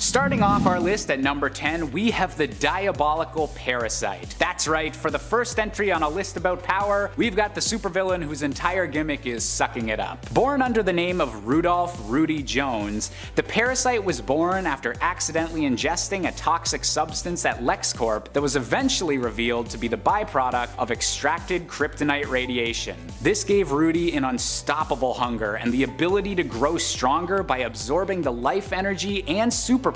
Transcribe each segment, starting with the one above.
Starting off our list at number 10, we have the diabolical Parasite. That's right, for the first entry on a list about power, we've got the supervillain whose entire gimmick is sucking it up. Born under the name of Rudolph Rudy Jones, the Parasite was born after accidentally ingesting a toxic substance at LexCorp that was eventually revealed to be the byproduct of extracted kryptonite radiation. This gave Rudy an unstoppable hunger and the ability to grow stronger by absorbing the life energy and superpowers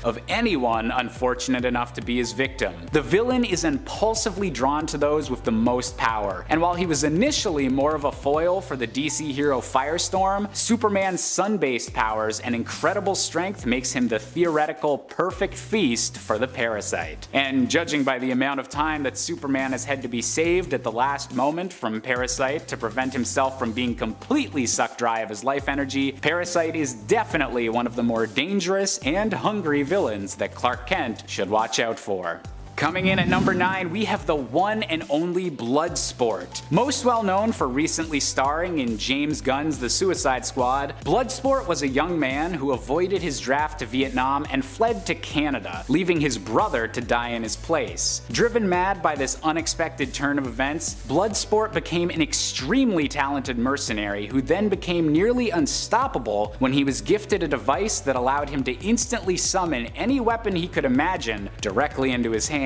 of anyone unfortunate enough to be his victim. The villain is impulsively drawn to those with the most power, and while he was initially more of a foil for the DC hero Firestorm, Superman's sun-based powers and incredible strength makes him the theoretical perfect feast for the Parasite. And judging by the amount of time that Superman has had to be saved at the last moment from Parasite to prevent himself from being completely sucked dry of his life energy, Parasite is definitely one of the more dangerous and hungry villains that Clark Kent should watch out for. Coming in at number 9, we have the one and only Bloodsport. Most well known for recently starring in James Gunn's The Suicide Squad, Bloodsport was a young man who avoided his draft to Vietnam and fled to Canada, leaving his brother to die in his place. Driven mad by this unexpected turn of events, Bloodsport became an extremely talented mercenary who then became nearly unstoppable when he was gifted a device that allowed him to instantly summon any weapon he could imagine directly into his hands.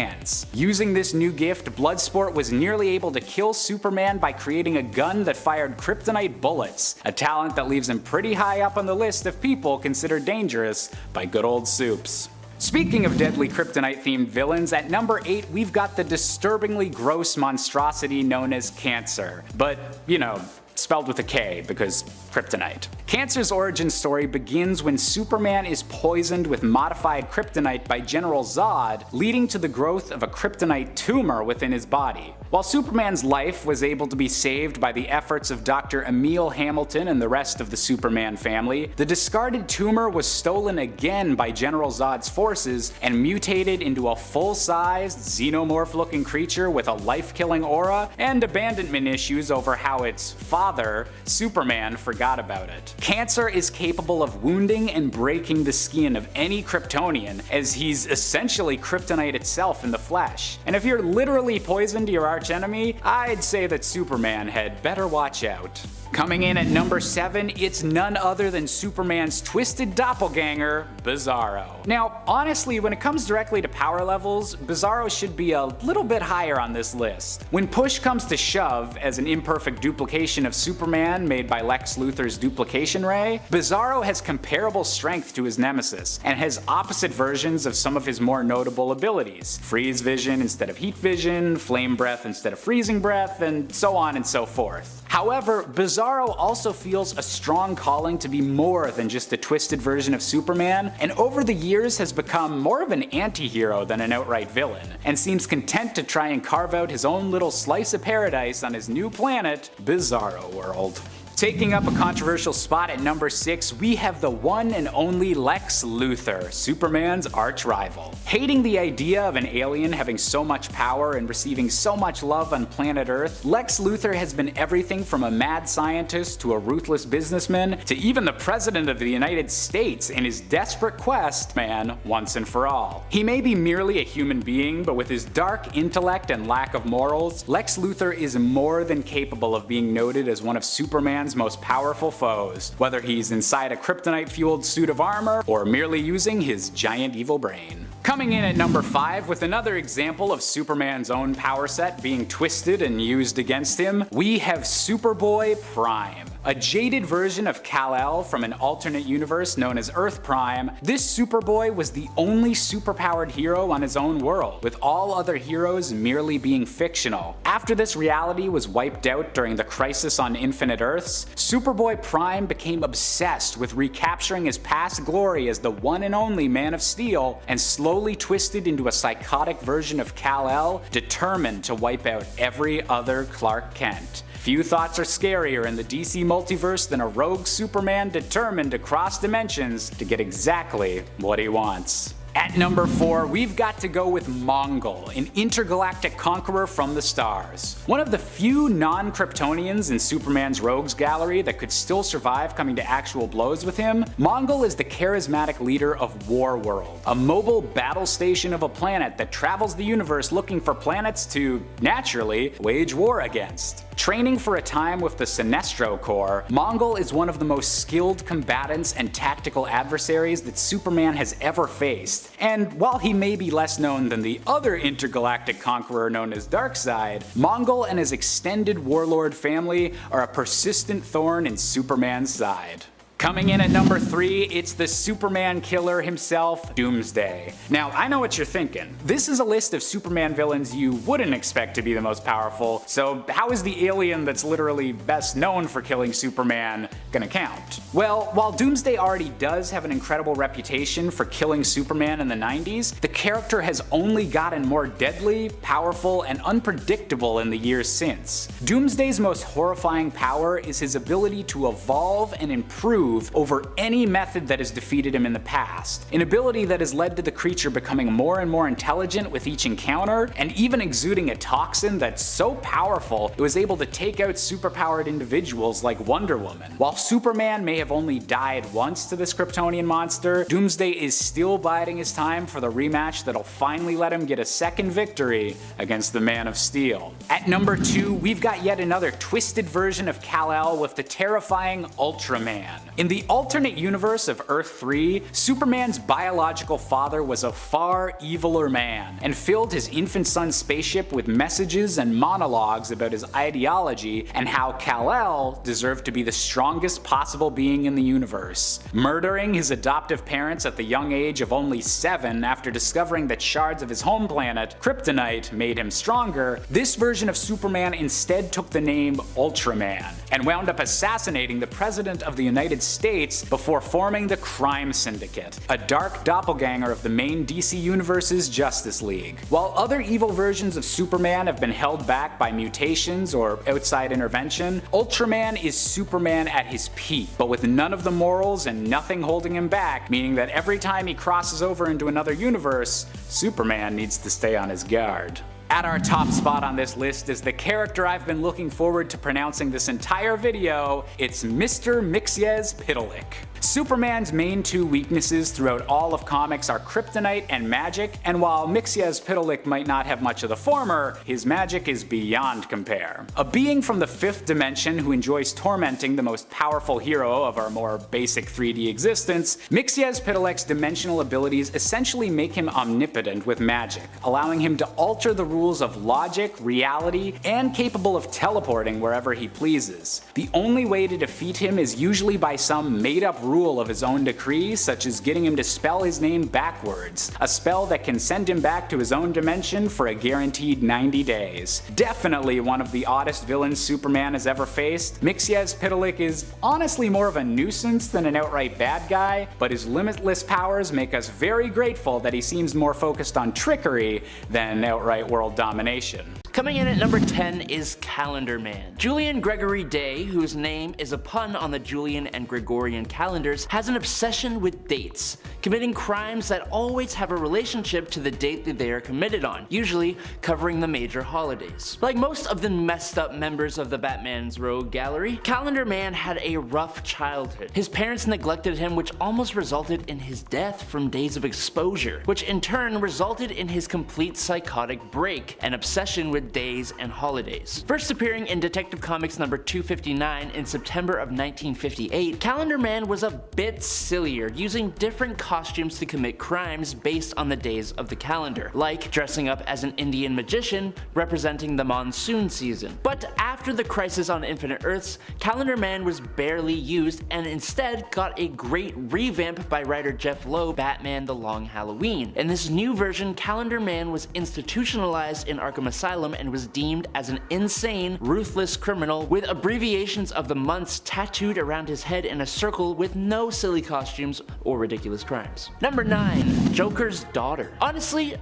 Using this new gift, Bloodsport was nearly able to kill Superman by creating a gun that fired kryptonite bullets, a talent that leaves him pretty high up on the list of people considered dangerous by good old Supes. Speaking of deadly kryptonite-themed villains, at number 8 we've got the disturbingly gross monstrosity known as Cancer. But, you know, spelled with a K because kryptonite. Cancer's origin story begins when Superman is poisoned with modified kryptonite by General Zod, leading to the growth of a kryptonite tumor within his body. While Superman's life was able to be saved by the efforts of Dr. Emil Hamilton and the rest of the Superman family, the discarded tumor was stolen again by General Zod's forces and mutated into a full-sized, xenomorph-looking creature with a life-killing aura and abandonment issues over how its father, Superman, forgot about it. Cancer is capable of wounding and breaking the skin of any Kryptonian, as he's essentially kryptonite itself in the flesh. And if you're literally poisoned to your archenemy, I'd say that Superman had better watch out. Coming in at number 7, it's none other than Superman's twisted doppelganger, Bizarro. Now, honestly, when it comes directly to power levels, Bizarro should be a little bit higher on this list. When push comes to shove, as an imperfect duplication of Superman made by Lex Luthor's duplication ray, Bizarro has comparable strength to his nemesis, and has opposite versions of some of his more notable abilities. Freeze vision instead of heat vision, flame breath instead of freezing breath, and so on and so forth. However, Bizarro also feels a strong calling to be more than just a twisted version of Superman, and over the years has become more of an anti-hero than an outright villain, and seems content to try and carve out his own little slice of paradise on his new planet, Bizarro World. Taking up a controversial spot at number 6, we have the one and only Lex Luthor, Superman's arch-rival. Hating the idea of an alien having so much power and receiving so much love on planet Earth, Lex Luthor has been everything from a mad scientist to a ruthless businessman to even the President of the United States in his desperate quest, man, once and for all. He may be merely a human being, but with his dark intellect and lack of morals, Lex Luthor is more than capable of being noted as one of Superman's most powerful foes, whether he's inside a kryptonite-fueled suit of armor or merely using his giant evil brain. Coming in at number 5 with another example of Superman's own power set being twisted and used against him, we have Superboy Prime. A jaded version of Kal-El from an alternate universe known as Earth Prime, this Superboy was the only superpowered hero on his own world, with all other heroes merely being fictional. After this reality was wiped out during the Crisis on Infinite Earths, Superboy Prime became obsessed with recapturing his past glory as the one and only Man of Steel, and slowly twisted into a psychotic version of Kal-El, determined to wipe out every other Clark Kent. Few thoughts are scarier in the DC multiverse than a rogue Superman determined to cross dimensions to get exactly what he wants. At number 4, we've got to go with Mongol, an intergalactic conqueror from the stars. One of the few non-Kryptonians in Superman's rogues gallery that could still survive coming to actual blows with him, Mongol is the charismatic leader of Warworld, a mobile battle station of a planet that travels the universe looking for planets to, naturally, wage war against. Training for a time with the Sinestro Corps, Mongol is one of the most skilled combatants and tactical adversaries that Superman has ever faced. And while he may be less known than the other intergalactic conqueror known as Darkseid, Mongol and his extended warlord family are a persistent thorn in Superman's side. Coming in at number 3, it's the Superman killer himself, Doomsday. Now, I know what you're thinking. This is a list of Superman villains you wouldn't expect to be the most powerful, so how is the alien that's literally best known for killing Superman gonna count? Well, while Doomsday already does have an incredible reputation for killing Superman in the 90s, the character has only gotten more deadly, powerful, and unpredictable in the years since. Doomsday's most horrifying power is his ability to evolve and improve over any method that has defeated him in the past, an ability that has led to the creature becoming more and more intelligent with each encounter, and even exuding a toxin that's so powerful it was able to take out superpowered individuals like Wonder Woman. While Superman may have only died once to this Kryptonian monster, Doomsday is still biding his time for the rematch that'll finally let him get a second victory against the Man of Steel. At number 2, we've got yet another twisted version of Kal-El with the terrifying Ultraman. In the alternate universe of Earth 3, Superman's biological father was a far eviler man, and filled his infant son's spaceship with messages and monologues about his ideology and how Kal-El deserved to be the strongest possible being in the universe. Murdering his adoptive parents at the young age of only 7 after discovering that shards of his home planet, Kryptonite, made him stronger, this version of Superman instead took the name Ultraman, and wound up assassinating the President of the United States before forming the Crime Syndicate, a dark doppelganger of the main DC Universe's Justice League. While other evil versions of Superman have been held back by mutations or outside intervention, Ultraman is Superman at his peak, but with none of the morals and nothing holding him back, meaning that every time he crosses over into another universe, Superman needs to stay on his guard. At our top spot on this list is the character I've been looking forward to pronouncing this entire video. It's Mr. Mxyzptlk. Superman's main 2 weaknesses throughout all of comics are kryptonite and magic, and while Mxyzptlk might not have much of the former, his magic is beyond compare. A being from the 5th dimension who enjoys tormenting the most powerful hero of our more basic 3D existence, Mxyzptlk's dimensional abilities essentially make him omnipotent with magic, allowing him to alter the rules of logic, reality, and capable of teleporting wherever he pleases. The only way to defeat him is usually by some made-up rule of his own decree, such as getting him to spell his name backwards, a spell that can send him back to his own dimension for a guaranteed 90 days. Definitely one of the oddest villains Superman has ever faced, Mxyzptlk is honestly more of a nuisance than an outright bad guy, but his limitless powers make us very grateful that he seems more focused on trickery than outright world domination. Coming in at number 10 is Calendar Man. Julian Gregory Day, whose name is a pun on the Julian and Gregorian calendars, has an obsession with dates, committing crimes that always have a relationship to the date that they are committed on, usually covering the major holidays. Like most of the messed up members of the Batman's rogue gallery, Calendar Man had a rough childhood. His parents neglected him, which almost resulted in his death from days of exposure, which in turn resulted in his complete psychotic break, an obsession with days and holidays. First appearing in Detective Comics number 259 in September of 1958, Calendar Man was a bit sillier, using different costumes to commit crimes based on the days of the calendar, like dressing up as an Indian magician representing the monsoon season. But after the Crisis on Infinite Earths, Calendar Man was barely used and instead got a great revamp by writer Jeff Loeb, Batman The Long Halloween. In this new version, Calendar Man was institutionalized in Arkham Asylum and was deemed as an insane, ruthless criminal with abbreviations of the months tattooed around his head in a circle with no silly costumes or ridiculous crimes. Number 9. Joker's Daughter. Honestly,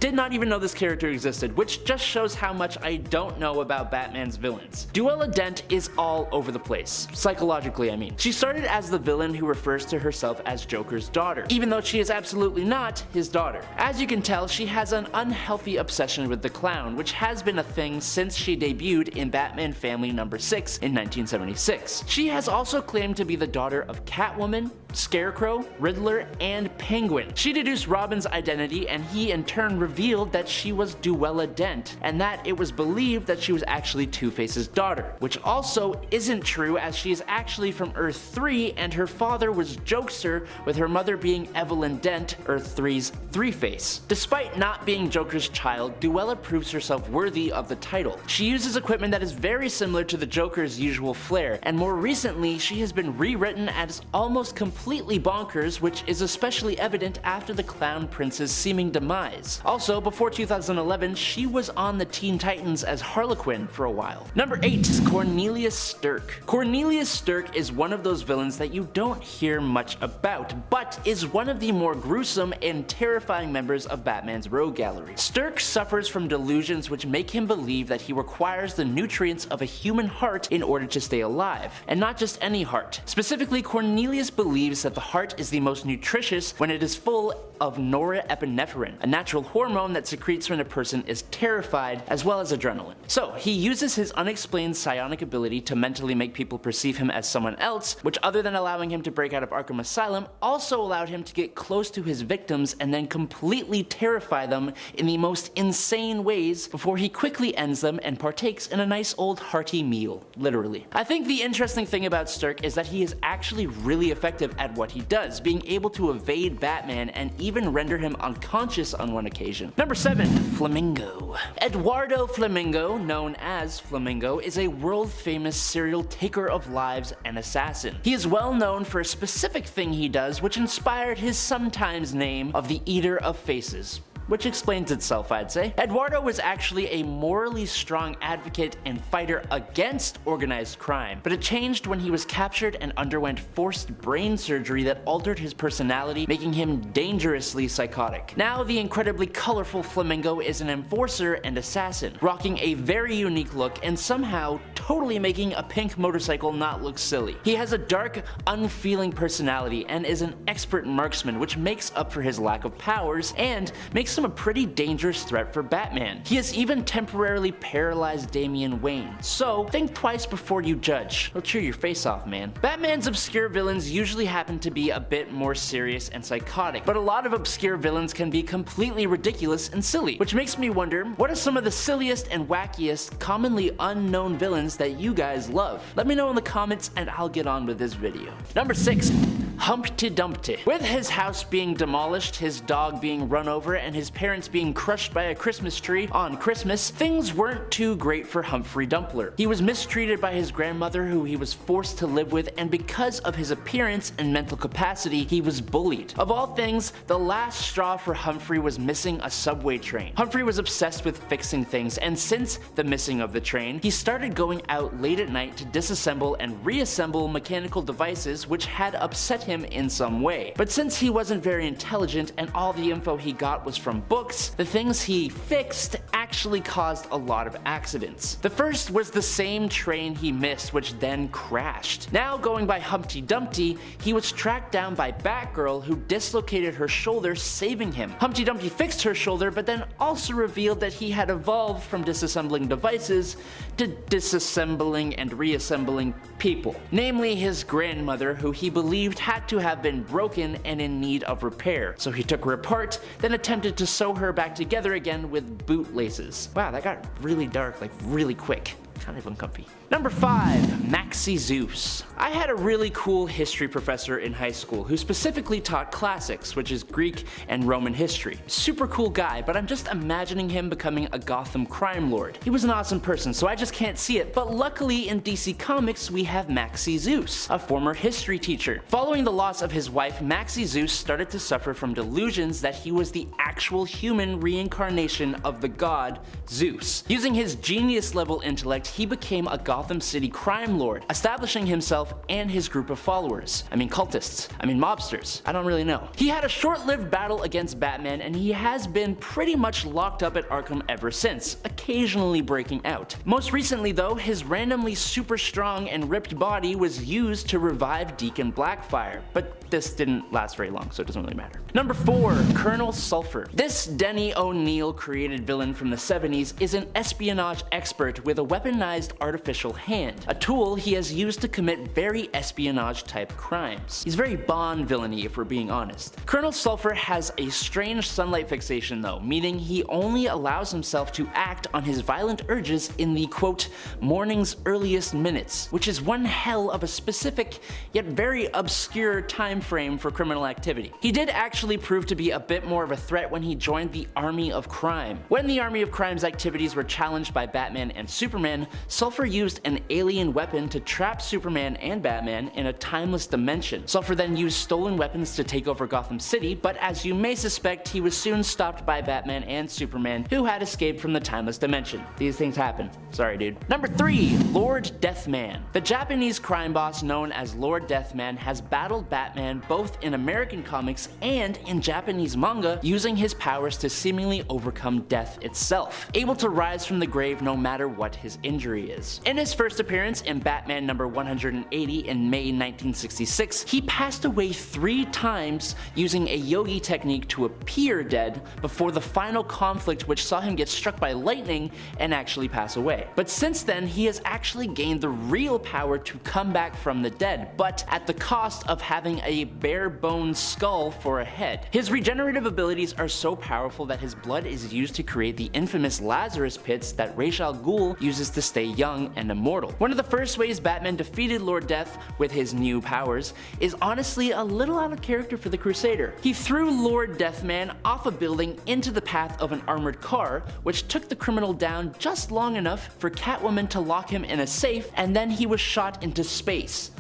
did not even know this character existed, which just shows how much I don't know about Batman's villains. Duella Dent is all over the place, psychologically I mean. She started as the villain who refers to herself as Joker's daughter, even though she is absolutely not his daughter. As you can tell, she has an unhealthy obsession with the clown, which has been a thing since she debuted in Batman Family number 6 in 1976. She has also claimed to be the daughter of Catwoman, Scarecrow, Riddler, and Penguin. She deduced Robin's identity, and he in turn revealed that she was Duella Dent, and that it was believed that she was actually Two-Face's daughter, which also isn't true, as she is actually from Earth 3 and her father was Jokester, with her mother being Evelyn Dent, Earth 3's Three-Face. Despite not being Joker's child, Duella proves herself worthy of the title. She uses equipment that is very similar to the Joker's usual flair, and more recently she has been rewritten as almost completely bonkers, which is especially evident after the Clown Prince's seeming demise. Also, before 2011, she was on the Teen Titans as Harlequin for a while. Number 8 is Cornelius Stirk. Cornelius Stirk is one of those villains that you don't hear much about, but is one of the more gruesome and terrifying members of Batman's rogue gallery. Stirk suffers from delusions which make him believe that he requires the nutrients of a human heart in order to stay alive, and not just any heart. Specifically, Cornelius believes that the heart is the most nutritious when it is full of norepinephrine, a natural hormone that secretes when a person is terrified, as well as adrenaline. So he uses his unexplained psionic ability to mentally make people perceive him as someone else, which, other than allowing him to break out of Arkham Asylum, also allowed him to get close to his victims and then completely terrify them in the most insane ways before he quickly ends them and partakes in a nice old hearty meal, literally. I think the interesting thing about Stirk is that he is actually really effective at what he does, being able to evade Batman and even render him unconscious on one occasion. Number 7. Flamingo. Eduardo Flamingo, known as Flamingo, is a world-famous serial taker of lives and assassin. He is well known for a specific thing he does, which inspired his sometimes name of the Eater of Faces, which explains itself, I'd say. Eduardo was actually a morally strong advocate and fighter against organized crime, but it changed when he was captured and underwent forced brain surgery that altered his personality, making him dangerously psychotic. Now, the incredibly colorful Flamingo is an enforcer and assassin, rocking a very unique look and somehow totally making a pink motorcycle not look silly. He has a dark, unfeeling personality and is an expert marksman, which makes up for his lack of powers and makes him a pretty dangerous threat for Batman. He has even temporarily paralyzed Damian Wayne, so think twice before you judge. He'll cheer your face off, man. Batman's obscure villains usually happen to be a bit more serious and psychotic, but a lot of obscure villains can be completely ridiculous and silly, which makes me wonder, what are some of the silliest and wackiest, commonly unknown villains that you guys love? Let me know in the comments and I'll get on with this video. Number 6. Humpty Dumpty. With his house being demolished, his dog being run over, and his parents being crushed by a Christmas tree on Christmas, things weren't too great for Humphrey Dumpler. He was mistreated by his grandmother, who he was forced to live with, and because of his appearance and mental capacity, he was bullied. Of all things, the last straw for Humphrey was missing a subway train. Humphrey was obsessed with fixing things, and since the missing of the train, he started going out late at night to disassemble and reassemble mechanical devices which had upset him in some way. But since he wasn't very intelligent and all the info he got was from books, the things he fixed actually caused a lot of accidents. The first was the same train he missed, which then crashed. Now, going by Humpty Dumpty, he was tracked down by Batgirl, who dislocated her shoulder, saving him. Humpty Dumpty fixed her shoulder, but then also revealed that he had evolved from disassembling devices to disassembling and reassembling people, namely his grandmother, who he believed had to have been broken and in need of repair. So he took her apart, then attempted to sew her back together again with bootlaces. Wow, that got really dark, like really quick. Kind of uncomfy. Number 5. Maxi Zeus. I had a really cool history professor in high school who specifically taught classics, which is Greek and Roman history. Super cool guy, but I'm just imagining him becoming a Gotham crime lord. He was an awesome person, so I just can't see it, but luckily in DC Comics we have Maxi Zeus, a former history teacher. Following the loss of his wife, Maxi Zeus started to suffer from delusions that he was the actual human reincarnation of the god Zeus. Using his genius level intellect, he became a Gotham City crime lord, establishing himself and his group of followers. I mean cultists. I mean mobsters. I don't really know. He had a short-lived battle against Batman, and he has been pretty much locked up at Arkham ever since, occasionally breaking out. Most recently though, his randomly super strong and ripped body was used to revive Deacon Blackfire, but this didn't last very long, so it doesn't really matter. Number 4. Colonel Sulphur. This Denny O'Neil created villain from the 70s is an espionage expert with a weaponized artificial hand, a tool he has used to commit very espionage type crimes. He's very Bond villainy if we're being honest. Colonel Sulphur has a strange sunlight fixation though, meaning he only allows himself to act on his violent urges in the quote morning's earliest minutes, which is one hell of a specific yet very obscure time frame for criminal activity. He did actually prove to be a bit more of a threat when he joined the Army of Crime. When the Army of Crime's activities were challenged by Batman and Superman, Sulphur used an alien weapon to trap Superman and Batman in a timeless dimension. Sulphur then used stolen weapons to take over Gotham City, but as you may suspect, he was soon stopped by Batman and Superman, who had escaped from the timeless dimension. These things happen. Sorry, dude. Number 3. Lord Deathman. The Japanese crime boss known as Lord Deathman has battled Batman both in American comics and in Japanese manga, using his powers to seemingly overcome death itself, able to rise from the grave no matter what his injury is. In his first appearance in Batman number 180 in May 1966, he passed away 3 times using a yogi technique to appear dead before the final conflict, which saw him get struck by lightning and actually pass away. But since then, he has actually gained the real power to come back from the dead, but at the cost of having a bare bones skull for a head. His regenerative abilities are so powerful that his blood is used to create the infamous Lazarus pits that Ra's al Ghul uses to stay young and immortal. One of the first ways Batman defeated Lord Death with his new powers is honestly a little out of character for the Crusader. He threw Lord Deathman off a building into the path of an armored car, which took the criminal down just long enough for Catwoman to lock him in a safe, and then he was shot into space.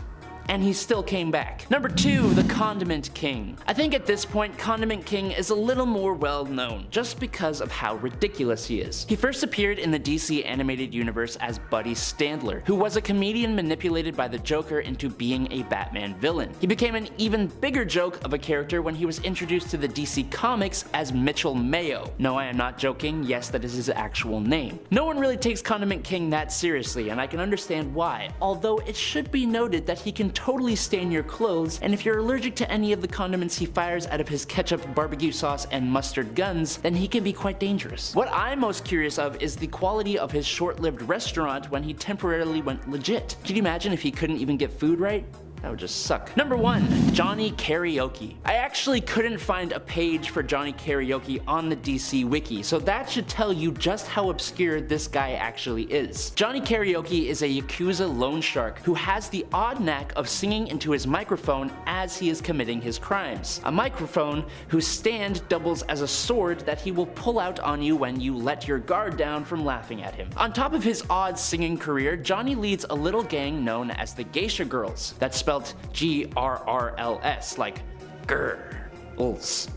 And he still came back. Number 2, the Condiment King. I think at this point, Condiment King is a little more well known, just because of how ridiculous he is. He first appeared in the DC animated universe as Buddy Standler, who was a comedian manipulated by the Joker into being a Batman villain. He became an even bigger joke of a character when he was introduced to the DC comics as Mitchell Mayo. No, I am not joking, yes, that is his actual name. No one really takes Condiment King that seriously, and I can understand why, although it should be noted that he can totally stain your clothes, and if you're allergic to any of the condiments he fires out of his ketchup, barbecue sauce, and mustard guns, then he can be quite dangerous. What I'm most curious of is the quality of his short-lived restaurant when he temporarily went legit. Could you imagine if he couldn't even get food right? That would just suck. Number 1, Johnny Karaoke. I actually couldn't find a page for Johnny Karaoke on the DC wiki, so that should tell you just how obscure this guy actually is. Johnny Karaoke is a Yakuza loan shark who has the odd knack of singing into his microphone as he is committing his crimes. A microphone whose stand doubles as a sword that he will pull out on you when you let your guard down from laughing at him. On top of his odd singing career, Johnny leads a little gang known as the Geisha Girls. That's spelled Grrrls, like girls.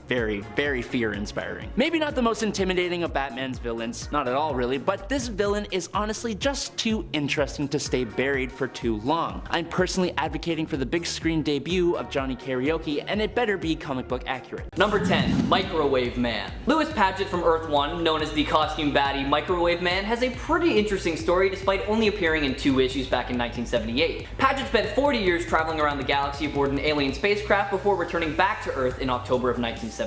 Very, very fear-inspiring. Maybe not the most intimidating of Batman's villains, not at all really, but this villain is honestly just too interesting to stay buried for too long. I'm personally advocating for the big screen debut of Johnny Karaoke, and it better be comic book accurate. Number 10, Microwave Man. Louis Paget from Earth 1, known as the costume baddie Microwave Man, has a pretty interesting story despite only appearing in 2 issues back in 1978. Paget spent 40 years traveling around the galaxy aboard an alien spacecraft before returning back to Earth in October of 1978.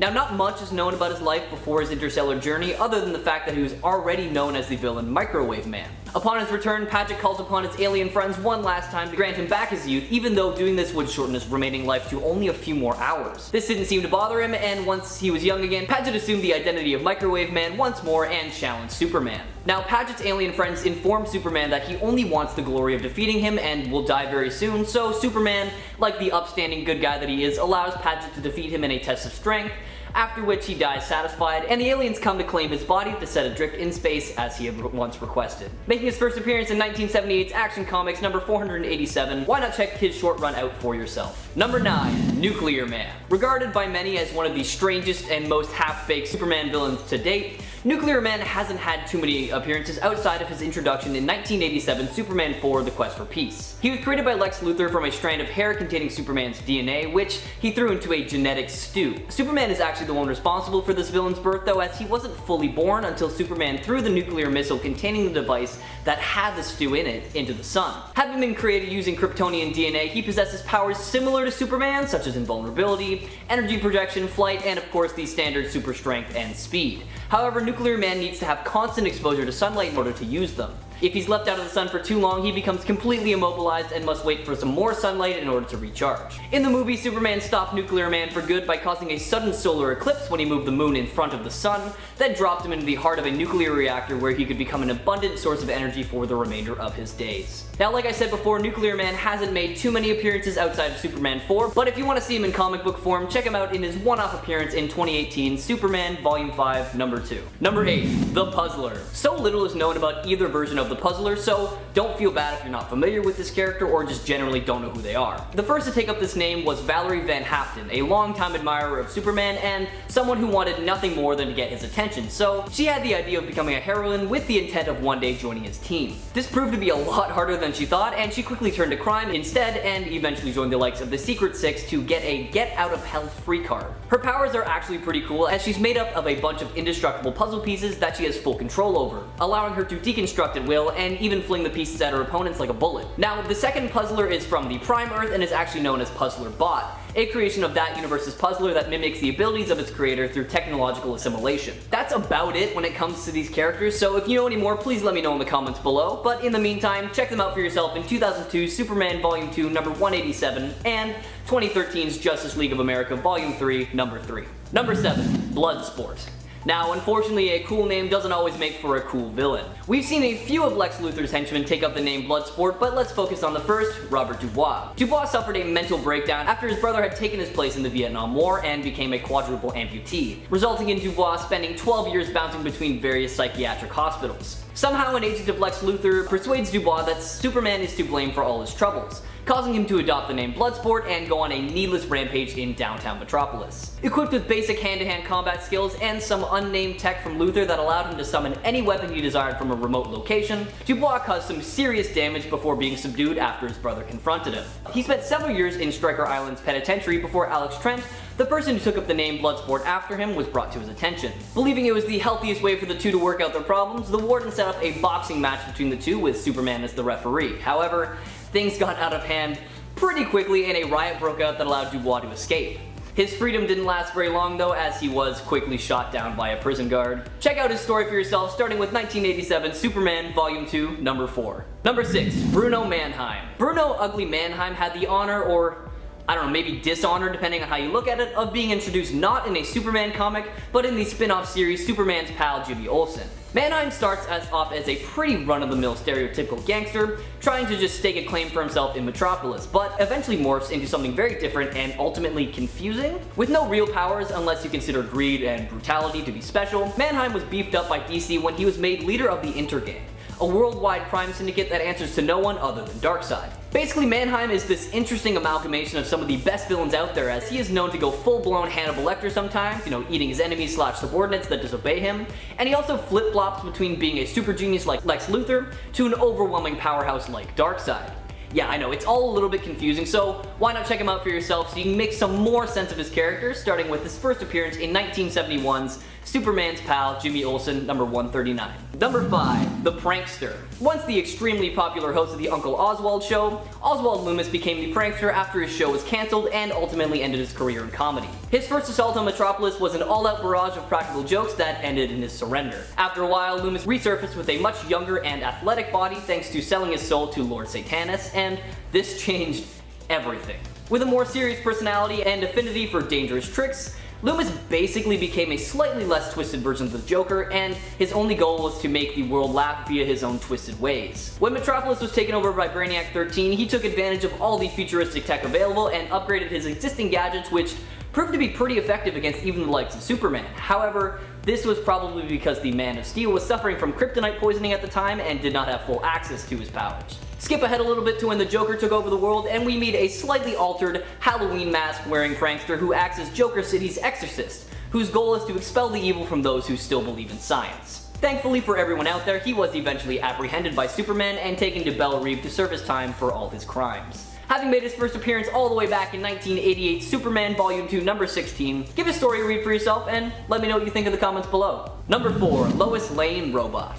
Now, not much is known about his life before his interstellar journey other than the fact that he was already known as the villain Microwave Man. Upon his return, Paget calls upon his alien friends one last time to grant him back his youth, even though doing this would shorten his remaining life to only a few more hours. This didn't seem to bother him, and once he was young again, Paget assumed the identity of Microwave Man once more and challenged Superman. Now, Paget's alien friends inform Superman that he only wants the glory of defeating him and will die very soon, so Superman, like the upstanding good guy that he is, allows Paget to defeat him in a test of strength. after which he dies satisfied, and the aliens come to claim his body to set adrift in space as he had once requested. Making his first appearance in 1978's Action Comics number 487, why not check his short run out for yourself. Number 9. Nuclear Man. Regarded by many as one of the strangest and most half-baked Superman villains to date, Nuclear Man hasn't had too many appearances outside of his introduction in 1987 Superman 4: The Quest for Peace. He was created by Lex Luthor from a strand of hair containing Superman's DNA, which he threw into a genetic stew. Superman is actually the one responsible for this villain's birth though, as he wasn't fully born until Superman threw the nuclear missile containing the device that had the stew in it into the sun. Having been created using Kryptonian DNA, he possesses powers similar to Superman, such as invulnerability, energy projection, flight, and of course the standard super strength and speed. However, Nuclear Man needs to have constant exposure to sunlight in order to use them. If he's left out of the sun for too long, he becomes completely immobilized and must wait for some more sunlight in order to recharge. In the movie, Superman stopped Nuclear Man for good by causing a sudden solar eclipse when he moved the moon in front of the sun, then dropped him into the heart of a nuclear reactor where he could become an abundant source of energy for the remainder of his days. Now, like I said before, Nuclear Man hasn't made too many appearances outside of Superman 4, but if you want to see him in comic book form, check him out in his one-off appearance in 2018 Superman Volume 5, Number 2. Number 8. The Puzzler. So little is known about either version of the Puzzler, so don't feel bad if you're not familiar with this character or just generally don't know who they are. The first to take up this name was Valerie Van Haften, a longtime admirer of Superman and someone who wanted nothing more than to get his attention, so she had the idea of becoming a heroine with the intent of one day joining his team. This proved to be a lot harder than she thought, and she quickly turned to crime instead and eventually joined the likes of the Secret Six to get a get out of hell free card. Her powers are actually pretty cool, as she's made up of a bunch of indestructible puzzle pieces that she has full control over, allowing her to deconstruct at will and even fling the pieces at her opponents like a bullet. Now, the second puzzler is from the Prime Earth and is actually known as Puzzler Bot, a creation of that universe's puzzler that mimics the abilities of its creator through technological assimilation. That's about it when it comes to these characters, so if you know any more, please let me know in the comments below, but in the meantime, check them out for yourself in 2002's Superman Volume 2, number 187, and 2013's Justice League of America Volume 3, number 3. Number 7. Bloodsport. Now, unfortunately, a cool name doesn't always make for a cool villain. We've seen a few of Lex Luthor's henchmen take up the name Bloodsport, but let's focus on the first, Robert Dubois. Dubois suffered a mental breakdown after his brother had taken his place in the Vietnam War and became a quadruple amputee, resulting in Dubois spending 12 years bouncing between various psychiatric hospitals. Somehow, an agent of Lex Luthor persuades Dubois that Superman is to blame for all his troubles, causing him to adopt the name Bloodsport and go on a needless rampage in downtown Metropolis. Equipped with basic hand-to-hand combat skills and some unnamed tech from Luthor that allowed him to summon any weapon he desired from a remote location, Dubois caused some serious damage before being subdued after his brother confronted him. He spent several years in Stryker Island's penitentiary before Alex Trent, the person who took up the name Bloodsport after him, was brought to his attention. Believing it was the healthiest way for the two to work out their problems, the warden set up a boxing match between the two with Superman as the referee. However, things got out of hand pretty quickly and a riot broke out that allowed Dubois to escape. His freedom didn't last very long though, as he was quickly shot down by a prison guard. Check out his story for yourself, starting with 1987 Superman Volume 2, Number 4. Number 6. Bruno Mannheim. Bruno Ugly Mannheim had the honor, or I don't know, maybe dishonor depending on how you look at it, of being introduced not in a Superman comic, but in the spin-off series Superman's pal Jimmy Olsen. Mannheim starts off as a pretty run-of-the-mill stereotypical gangster, trying to just stake a claim for himself in Metropolis, but eventually morphs into something very different and ultimately confusing. With no real powers unless you consider greed and brutality to be special, Mannheim was beefed up by DC when he was made leader of the Intergang, a worldwide crime syndicate that answers to no one other than Darkseid. Basically, Mannheim is this interesting amalgamation of some of the best villains out there, as he is known to go full-blown Hannibal Lecter sometimes, eating his enemies / subordinates that disobey him, and he also flip-flops between being a super genius like Lex Luthor to an overwhelming powerhouse like Darkseid. Yeah, I know, it's all a little bit confusing, so why not check him out for yourself so you can make some more sense of his character, starting with his first appearance in 1971's Superman's pal Jimmy Olsen, number 139. Number 5. The Prankster. Once the extremely popular host of the Uncle Oswald show, Oswald Loomis became the prankster after his show was cancelled and ultimately ended his career in comedy. His first assault on Metropolis was an all-out barrage of practical jokes that ended in his surrender. After a while, Loomis resurfaced with a much younger and athletic body thanks to selling his soul to Lord Satanus, and this changed everything. With a more serious personality and affinity for dangerous tricks, Loomis basically became a slightly less twisted version of the Joker, and his only goal was to make the world laugh via his own twisted ways. When Metropolis was taken over by Brainiac 13, he took advantage of all the futuristic tech available and upgraded his existing gadgets, which proved to be pretty effective against even the likes of Superman. However, this was probably because the Man of Steel was suffering from kryptonite poisoning at the time and did not have full access to his powers. Skip ahead a little bit to when the Joker took over the world and we meet a slightly altered Halloween mask wearing prankster who acts as Joker City's exorcist, whose goal is to expel the evil from those who still believe in science. Thankfully for everyone out there, he was eventually apprehended by Superman and taken to Belle Reve to serve his time for all his crimes. Having made his first appearance all the way back in 1988 Superman Volume 2 number 16, give his story a read for yourself and let me know what you think in the comments below. Number 4. Lois Lane Robot.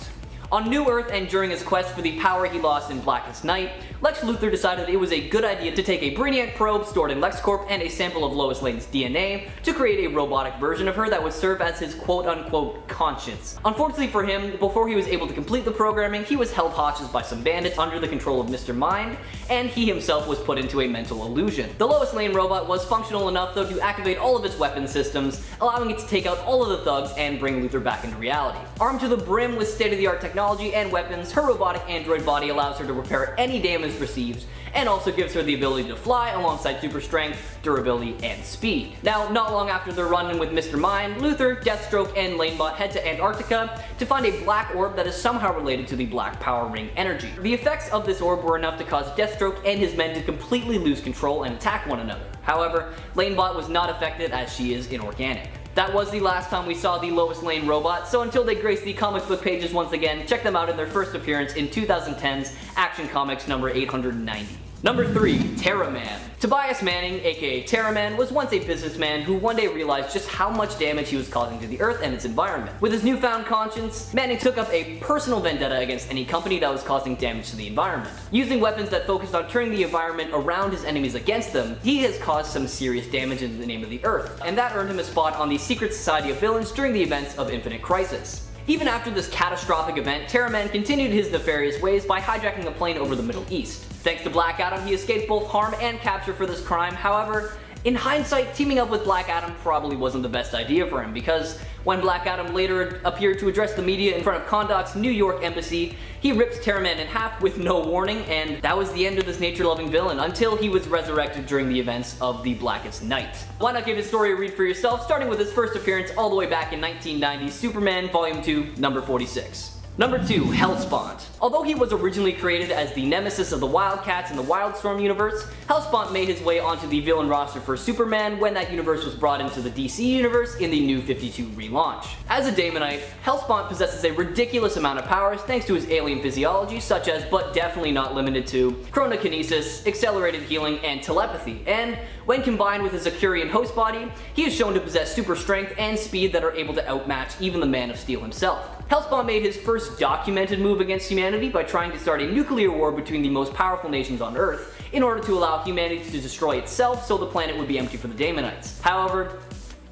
On New Earth and during his quest for the power he lost in Blackest Night, Lex Luthor decided it was a good idea to take a Brainiac probe stored in LexCorp and a sample of Lois Lane's DNA to create a robotic version of her that would serve as his quote-unquote conscience. Unfortunately for him, before he was able to complete the programming, he was held hostage by some bandits under the control of Mr. Mind, and he himself was put into a mental illusion. The Lois Lane robot was functional enough though to activate all of its weapon systems, allowing it to take out all of the thugs and bring Luthor back into reality. Armed to the brim with state-of-the-art technology and weapons, her robotic android body allows her to repair any damage received, and also gives her the ability to fly alongside super strength, durability, and speed. Now, not long after their run-in with Mr. Mind, Luthor, Deathstroke, and Lanebot head to Antarctica to find a black orb that is somehow related to the Black Power Ring energy. The effects of this orb were enough to cause Deathstroke and his men to completely lose control and attack one another. However, Lanebot was not affected as she is inorganic. That was the last time we saw the Lois Lane robot, so until they grace the comic book pages once again, check them out in their first appearance in 2010's Action Comics number 890. Number 3. Terra Man. Tobias Manning, aka Terra Man, was once a businessman who one day realized just how much damage he was causing to the Earth and its environment. With his newfound conscience, Manning took up a personal vendetta against any company that was causing damage to the environment. Using weapons that focused on turning the environment around his enemies against them, he has caused some serious damage in the name of the Earth, and that earned him a spot on the Secret Society of Villains during the events of Infinite Crisis. Even after this catastrophic event, Terra Man continued his nefarious ways by hijacking a plane over the Middle East. Thanks to Black Adam, he escaped both harm and capture for this crime. However, in hindsight, teaming up with Black Adam probably wasn't the best idea for him, because when Black Adam later appeared to address the media in front of Kahndaq's New York embassy, he ripped Terra Man in half with no warning, and that was the end of this nature-loving villain until he was resurrected during the events of the Blackest Night. Why not give his story a read for yourself, starting with his first appearance all the way back in 1990's Superman Volume 2, number 46. Number 2. Hellspawn. Although he was originally created as the nemesis of the Wildcats in the Wildstorm universe, Hellspawn made his way onto the villain roster for Superman when that universe was brought into the DC universe in the New 52 relaunch. As a Daemonite, Hellspawn possesses a ridiculous amount of powers thanks to his alien physiology, such as, but definitely not limited to, chronokinesis, accelerated healing, and telepathy, and when combined with his Akurian host body, he is shown to possess super strength and speed that are able to outmatch even the Man of Steel himself. Hellspawn made his first documented move against humanity by trying to start a nuclear war between the most powerful nations on Earth in order to allow humanity to destroy itself so the planet would be empty for the Daemonites. However,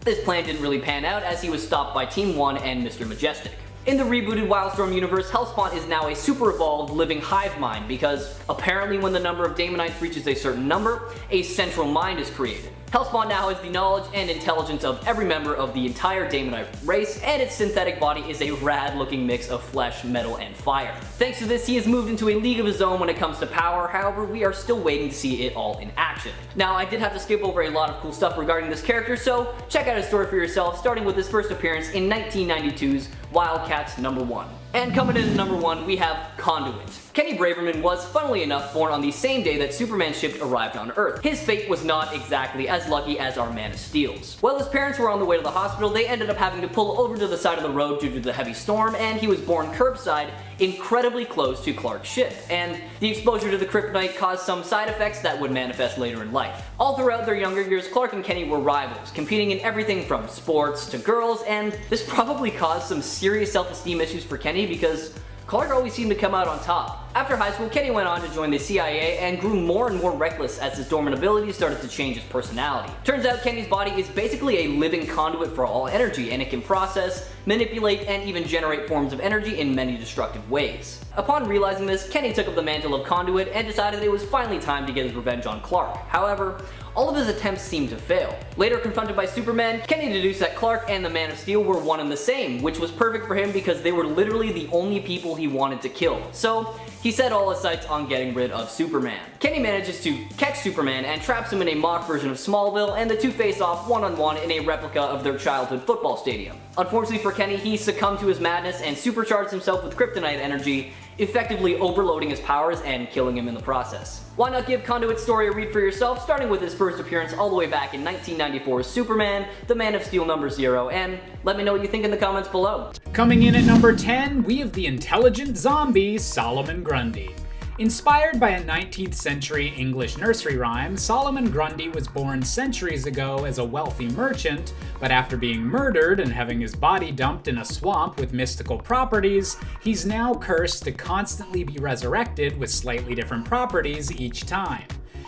this plan didn't really pan out as he was stopped by Team 1 and Mr. Majestic. In the rebooted Wildstorm universe, Hellspawn is now a super evolved living hive mind because apparently when the number of Daemonites reaches a certain number, a central mind is created. Hellspawn now has the knowledge and intelligence of every member of the entire Daemonite race, and its synthetic body is a rad looking mix of flesh, metal, and fire. Thanks to this, he has moved into a league of his own when it comes to power. However, we are still waiting to see it all in action. Now, I did have to skip over a lot of cool stuff regarding this character, so check out his story for yourself, starting with his first appearance in 1992's Wildcats number 1. And coming in at number 1, we have Conduit. Kenny Braverman was, funnily enough, born on the same day that Superman's ship arrived on Earth. His fate was not exactly as lucky as our Man of Steel's. While his parents were on the way to the hospital, they ended up having to pull over to the side of the road due to the heavy storm, and he was born curbside, incredibly close to Clark's ship, and the exposure to the kryptonite caused some side effects that would manifest later in life. All throughout their younger years, Clark and Kenny were rivals, competing in everything from sports to girls, and this probably caused some serious self-esteem issues for Kenny because Clark always seemed to come out on top. After high school, Kenny went on to join the CIA and grew more and more reckless as his dormant abilities started to change his personality. Turns out Kenny's body is basically a living conduit for all energy, and it can process, manipulate, and even generate forms of energy in many destructive ways. Upon realizing this, Kenny took up the mantle of Conduit and decided it was finally time to get his revenge on Clark. However, all of his attempts seemed to fail. Later confronted by Superman, Kenny deduced that Clark and the Man of Steel were one and the same, which was perfect for him because they were literally the only people he wanted to kill. So he set all his sights on getting rid of Superman. Kenny manages to catch Superman and traps him in a mock version of Smallville, and the two face off one-on-one in a replica of their childhood football stadium. Unfortunately for Kenny, he succumbed to his madness and supercharged himself with kryptonite energy, effectively overloading his powers and killing him in the process. Why not give Conduit's story a read for yourself, starting with his first appearance all the way back in 1994's Superman, the Man of Steel #0, and let me know what you think in the comments below. Coming in at number 10, we have the intelligent zombie Solomon Grundy. Inspired by a 19th century English nursery rhyme, Solomon Grundy was born centuries ago as a wealthy merchant, but after being murdered and having his body dumped in a swamp with mystical properties, he's now cursed to constantly be resurrected with slightly different properties each time.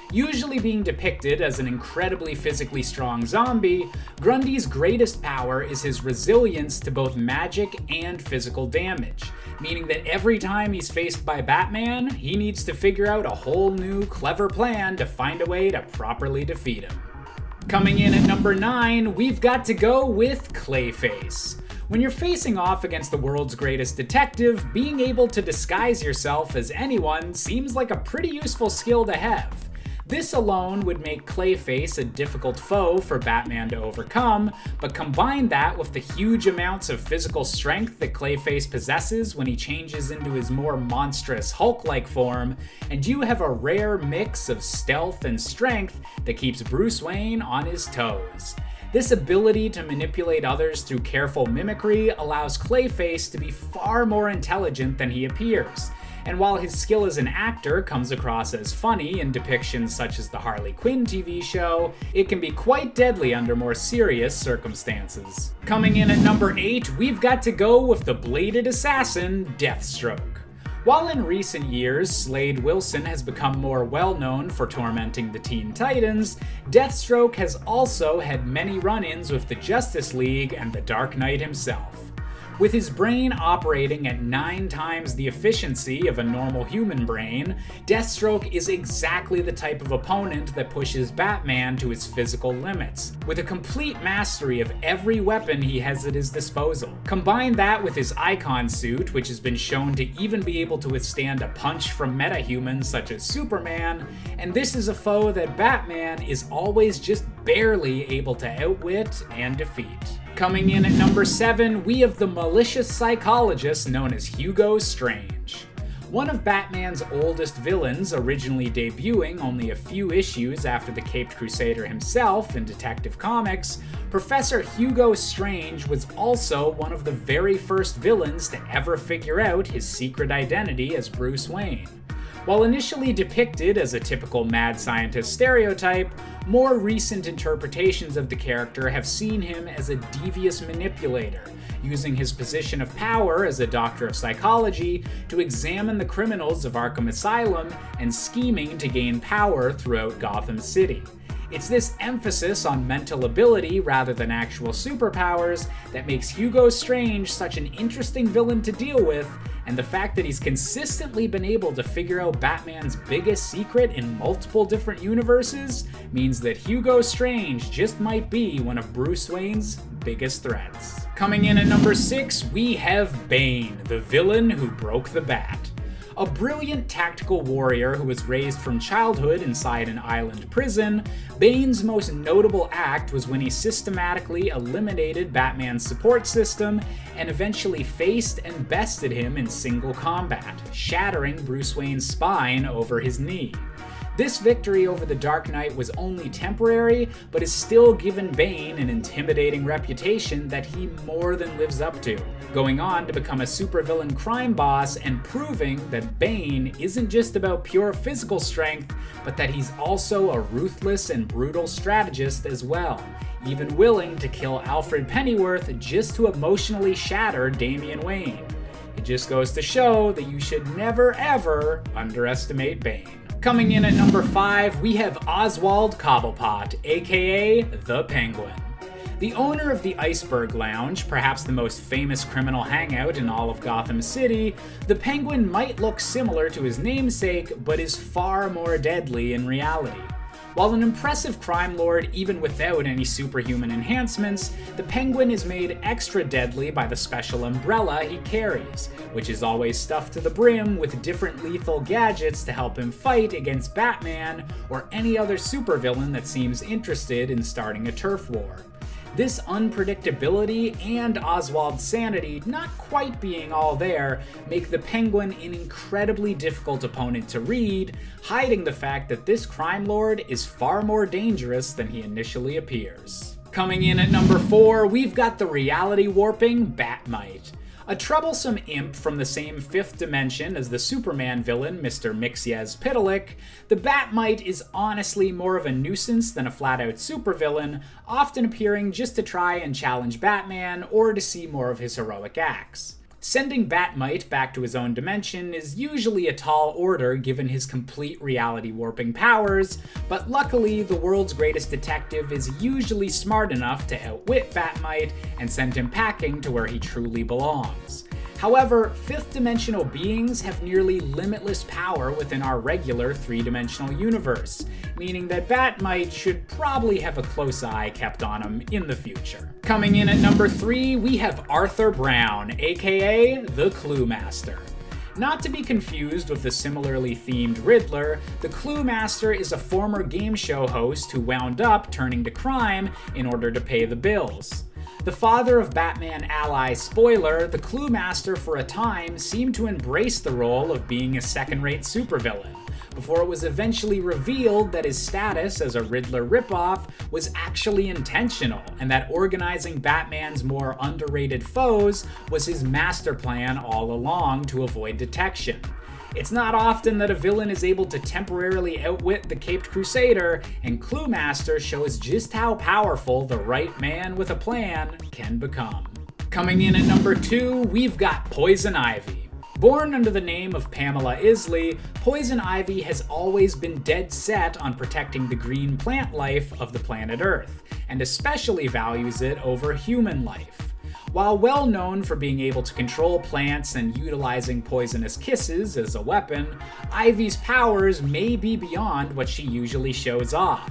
Usually being depicted as an incredibly physically strong zombie, Grundy's greatest power is his resilience to both magic and physical damage, meaning that every time he's faced by Batman, he needs to figure out a whole new clever plan to find a way to properly defeat him. Coming in at number 9, we've got to go with Clayface. When you're facing off against the world's greatest detective, being able to disguise yourself as anyone seems like a pretty useful skill to have. This alone would make Clayface a difficult foe for Batman to overcome, but combine that with the huge amounts of physical strength that Clayface possesses when he changes into his more monstrous Hulk-like form, and you have a rare mix of stealth and strength that keeps Bruce Wayne on his toes. This ability to manipulate others through careful mimicry allows Clayface to be far more intelligent than he appears. And while his skill as an actor comes across as funny in depictions such as the Harley Quinn TV show, it can be quite deadly under more serious circumstances. Coming in at number 8, we've got to go with the bladed assassin, Deathstroke. While in recent years, Slade Wilson has become more well-known for tormenting the Teen Titans, Deathstroke has also had many run-ins with the Justice League and the Dark Knight himself. With his brain operating at 9 times the efficiency of a normal human brain, Deathstroke is exactly the type of opponent that pushes Batman to his physical limits, with a complete mastery of every weapon he has at his disposal. Combine that with his Icon suit, which has been shown to even be able to withstand a punch from metahumans such as Superman, and this is a foe that Batman is always just barely able to outwit and defeat. Coming in at number 7, we have the malicious psychologist known as Hugo Strange. One of Batman's oldest villains, originally debuting only a few issues after the Caped Crusader himself in Detective Comics, Professor Hugo Strange was also one of the very first villains to ever figure out his secret identity as Bruce Wayne. While initially depicted as a typical mad scientist stereotype, more recent interpretations of the character have seen him as a devious manipulator, using his position of power as a doctor of psychology to examine the criminals of Arkham Asylum and scheming to gain power throughout Gotham City. It's this emphasis on mental ability rather than actual superpowers that makes Hugo Strange such an interesting villain to deal with, and the fact that he's consistently been able to figure out Batman's biggest secret in multiple different universes means that Hugo Strange just might be one of Bruce Wayne's biggest threats. Coming in at number 6, we have Bane, the villain who broke the bat. A brilliant tactical warrior who was raised from childhood inside an island prison, Bane's most notable act was when he systematically eliminated Batman's support system and eventually faced and bested him in single combat, shattering Bruce Wayne's spine over his knee. This victory over the Dark Knight was only temporary, but has still given Bane an intimidating reputation that he more than lives up to, going on to become a supervillain crime boss and proving that Bane isn't just about pure physical strength, but that he's also a ruthless and brutal strategist as well, even willing to kill Alfred Pennyworth just to emotionally shatter Damian Wayne. It just goes to show that you should never ever underestimate Bane. Coming in at number 5, we have Oswald Cobblepot, aka the Penguin. The owner of the Iceberg Lounge, perhaps the most famous criminal hangout in all of Gotham City, the Penguin might look similar to his namesake, but is far more deadly in reality. While an impressive crime lord even without any superhuman enhancements, the Penguin is made extra deadly by the special umbrella he carries, which is always stuffed to the brim with different lethal gadgets to help him fight against Batman or any other supervillain that seems interested in starting a turf war. This unpredictability and Oswald's sanity not quite being all there make the Penguin an incredibly difficult opponent to read, hiding the fact that this crime lord is far more dangerous than he initially appears. Coming in at number 4, we've got the reality warping Batmite. A troublesome imp from the same fifth dimension as the Superman villain Mr. Mxyzptlk, the Batmite is honestly more of a nuisance than a flat-out supervillain, often appearing just to try and challenge Batman or to see more of his heroic acts. Sending Batmite back to his own dimension is usually a tall order given his complete reality warping powers, but luckily the world's greatest detective is usually smart enough to outwit Batmite and send him packing to where he truly belongs. However, fifth-dimensional beings have nearly limitless power within our regular three-dimensional universe, meaning that Batmite should probably have a close eye kept on him in the future. Coming in at number 3, we have Arthur Brown, aka the Clue Master. Not to be confused with the similarly themed Riddler, the Clue Master is a former game show host who wound up turning to crime in order to pay the bills. The father of Batman ally Spoiler, the Clue Master for a time seemed to embrace the role of being a second-rate supervillain, before it was eventually revealed that his status as a Riddler ripoff was actually intentional, and that organizing Batman's more underrated foes was his master plan all along to avoid detection. It's not often that a villain is able to temporarily outwit the Caped Crusader, and Clue Master shows just how powerful the right man with a plan can become. Coming in at number 2, we've got Poison Ivy. Born under the name of Pamela Isley, Poison Ivy has always been dead set on protecting the green plant life of the planet Earth, and especially values it over human life. While well known for being able to control plants and utilizing poisonous kisses as a weapon, Ivy's powers may be beyond what she usually shows off.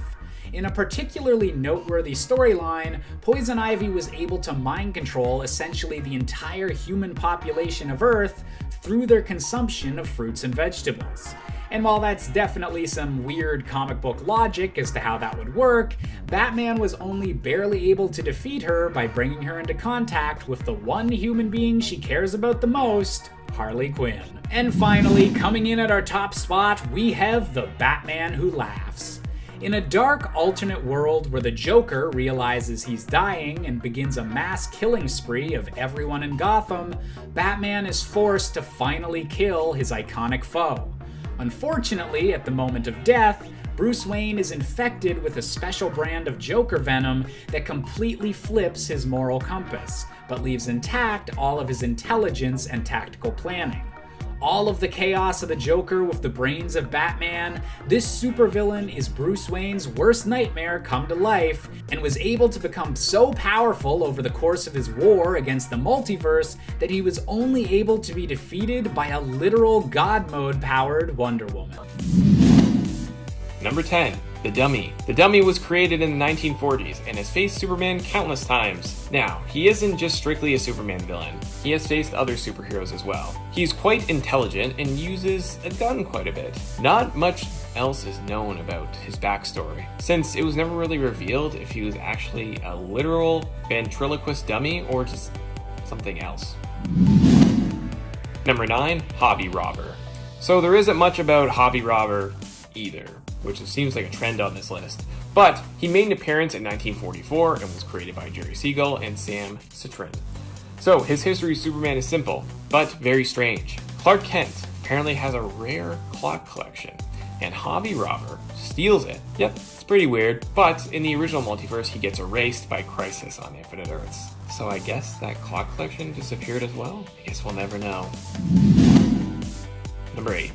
In a particularly noteworthy storyline, Poison Ivy was able to mind control essentially the entire human population of Earth through their consumption of fruits and vegetables. And while that's definitely some weird comic book logic as to how that would work, Batman was only barely able to defeat her by bringing her into contact with the one human being she cares about the most, Harley Quinn. And finally, coming in at our top spot, we have the Batman Who Laughs. In a dark alternate world where the Joker realizes he's dying and begins a mass killing spree of everyone in Gotham, Batman is forced to finally kill his iconic foe. Unfortunately, at the moment of death, Bruce Wayne is infected with a special brand of Joker venom that completely flips his moral compass, but leaves intact all of his intelligence and tactical planning. All of the chaos of the Joker with the brains of Batman, this supervillain is Bruce Wayne's worst nightmare come to life, and was able to become so powerful over the course of his war against the multiverse that he was only able to be defeated by a literal God mode powered Wonder Woman. Number 10. The Dummy. The Dummy was created in the 1940s and has faced Superman countless times. Now, he isn't just strictly a Superman villain, he has faced other superheroes as well. He's quite intelligent and uses a gun quite a bit. Not much else is known about his backstory, since it was never really revealed if he was actually a literal ventriloquist dummy or just something else. Number 9. Hobby Robber. So there isn't much about Hobby Robber either, which seems like a trend on this list. But he made an appearance in 1944 and was created by Jerry Siegel and Sam Citrin. So his history of Superman is simple, but very strange. Clark Kent apparently has a rare clock collection, and Hobby Robber steals it. Yep, it's pretty weird, but in the original multiverse he gets erased by Crisis on Infinite Earths. So I guess that clock collection disappeared as well? I guess we'll never know. Number 8.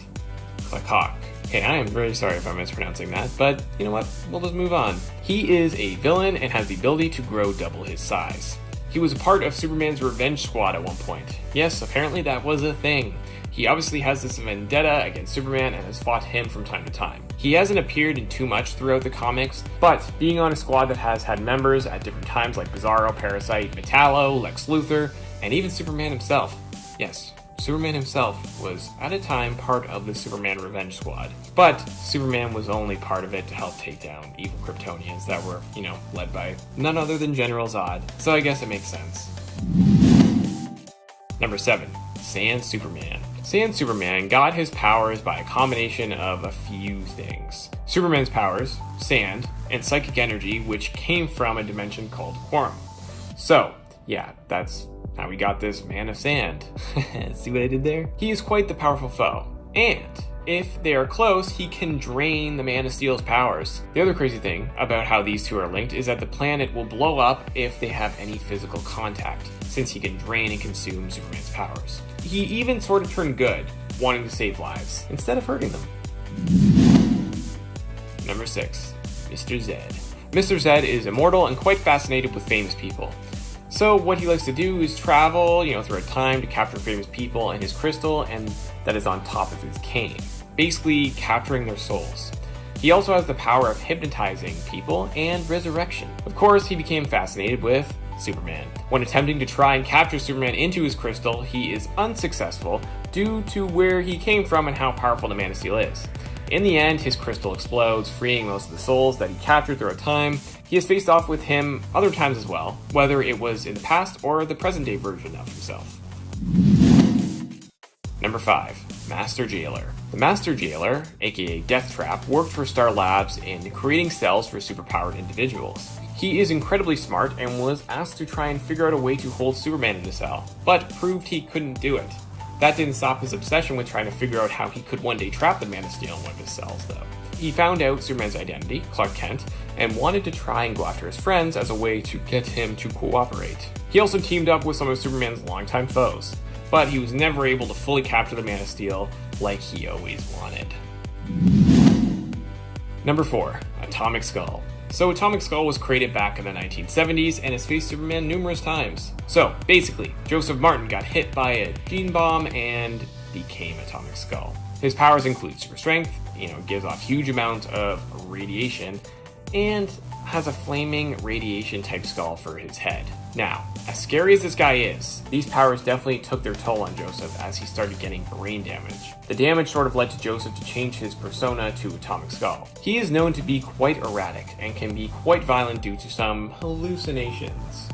Klakok. Okay, I am very sorry if I'm mispronouncing that, but you know what? We'll just move on. He is a villain and has the ability to grow double his size. He was a part of Superman's Revenge Squad at one point. Yes, apparently that was a thing. He obviously has this vendetta against Superman and has fought him from time to time. He hasn't appeared in too much throughout the comics, but being on a squad that has had members at different times like Bizarro, Parasite, Metallo, Lex Luthor, and even Superman himself. Yes, Superman himself was at a time part of the Superman Revenge Squad, but Superman was only part of it to help take down evil Kryptonians that were, led by none other than General Zod, so I guess it makes sense. Number 7. Sand Superman. Sand Superman got his powers by a combination of a few things. Superman's powers, sand, and psychic energy, which came from a dimension called Quorum. So, yeah, that's how we got this Man of Sand. See what I did there? He is quite the powerful foe, and if they are close, he can drain the Man of Steel's powers. The other crazy thing about how these two are linked is that the planet will blow up if they have any physical contact, since he can drain and consume Superman's powers. He even sort of turned good, wanting to save lives, instead of hurting them. Number 6. Mr. Zed. Mr. Zed is immortal and quite fascinated with famous people. So what he likes to do is travel, through time to capture famous people and his crystal, and that is on top of his cane, basically capturing their souls. He also has the power of hypnotizing people and resurrection. Of course, he became fascinated with Superman. When attempting to try and capture Superman into his crystal, he is unsuccessful due to where he came from and how powerful the Man of Steel is. In the end, his crystal explodes, freeing most of the souls that he captured throughout time. He has faced off with him other times as well, whether it was in the past or the present day version of himself. Number 5. Master Jailer. The Master Jailer, aka Death Trap, worked for Star Labs in creating cells for superpowered individuals. He is incredibly smart and was asked to try and figure out a way to hold Superman in the cell, but proved he couldn't do it. That didn't stop his obsession with trying to figure out how he could one day trap the Man of Steel in one of his cells, though. He found out Superman's identity, Clark Kent, and wanted to try and go after his friends as a way to get him to cooperate. He also teamed up with some of Superman's longtime foes, but he was never able to fully capture the Man of Steel like he always wanted. Number 4. Atomic Skull. So Atomic Skull was created back in the 1970s and has faced Superman numerous times. So basically, Joseph Martin got hit by a gene bomb and became Atomic Skull. His powers include super strength, gives off huge amounts of radiation, and has a flaming radiation type skull for his head. Now, as scary as this guy is, these powers definitely took their toll on Joseph as he started getting brain damage. The damage sort of led to Joseph to change his persona to Atomic Skull. He is known to be quite erratic and can be quite violent due to some hallucinations.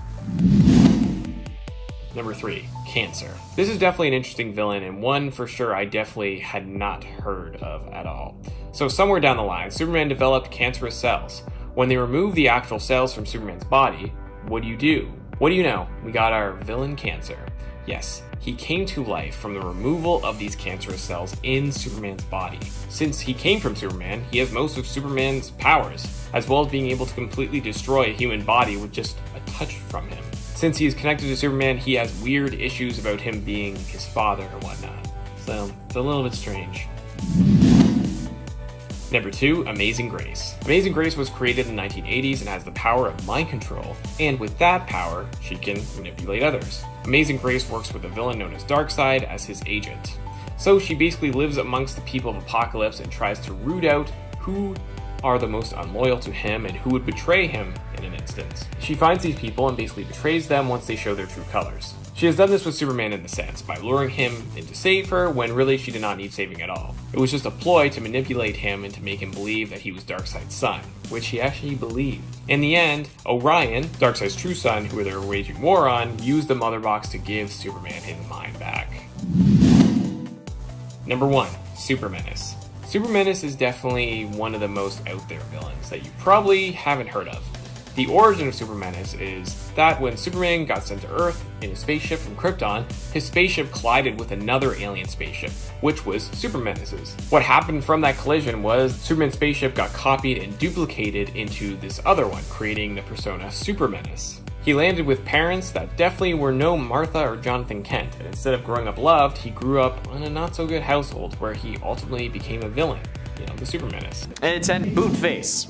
Number 3. Cancer. This is definitely an interesting villain and one for sure I definitely had not heard of at all. So somewhere down the line, Superman developed cancerous cells. When they removed the actual cells from Superman's body, what do? What do you know? We got our villain Cancer. Yes, he came to life from the removal of these cancerous cells in Superman's body. Since he came from Superman, he has most of Superman's powers, as well as being able to completely destroy a human body with just a touch from him. Since he is connected to Superman, he has weird issues about him being his father and whatnot. So, it's a little bit strange. Number 2, Amazing Grace. Amazing Grace was created in the 1980s and has the power of mind control, and with that power, she can manipulate others. Amazing Grace works with a villain known as Darkseid as his agent. So she basically lives amongst the people of Apokolips and tries to root out who are the most unloyal to him and who would betray him in an instance. She finds these people and basically betrays them once they show their true colors. She has done this with Superman in the sense, by luring him in to save her when really she did not need saving at all. It was just a ploy to manipulate him and to make him believe that he was Darkseid's son, which he actually believed. In the end, Orion, Darkseid's true son who they were waging war on, used the Mother Box to give Superman his mind back. Number 1, Super Menace. Super Menace is definitely one of the most out there villains that you probably haven't heard of. The origin of Super Menace is that when Superman got sent to Earth in a spaceship from Krypton, his spaceship collided with another alien spaceship, which was Super Menace's. What happened from that collision was Superman's spaceship got copied and duplicated into this other one, creating the persona Super Menace. He landed with parents that definitely were no Martha or Jonathan Kent, and instead of growing up loved, he grew up in a not so good household where he ultimately became a villain. the Super Menace. And 10, Moonface.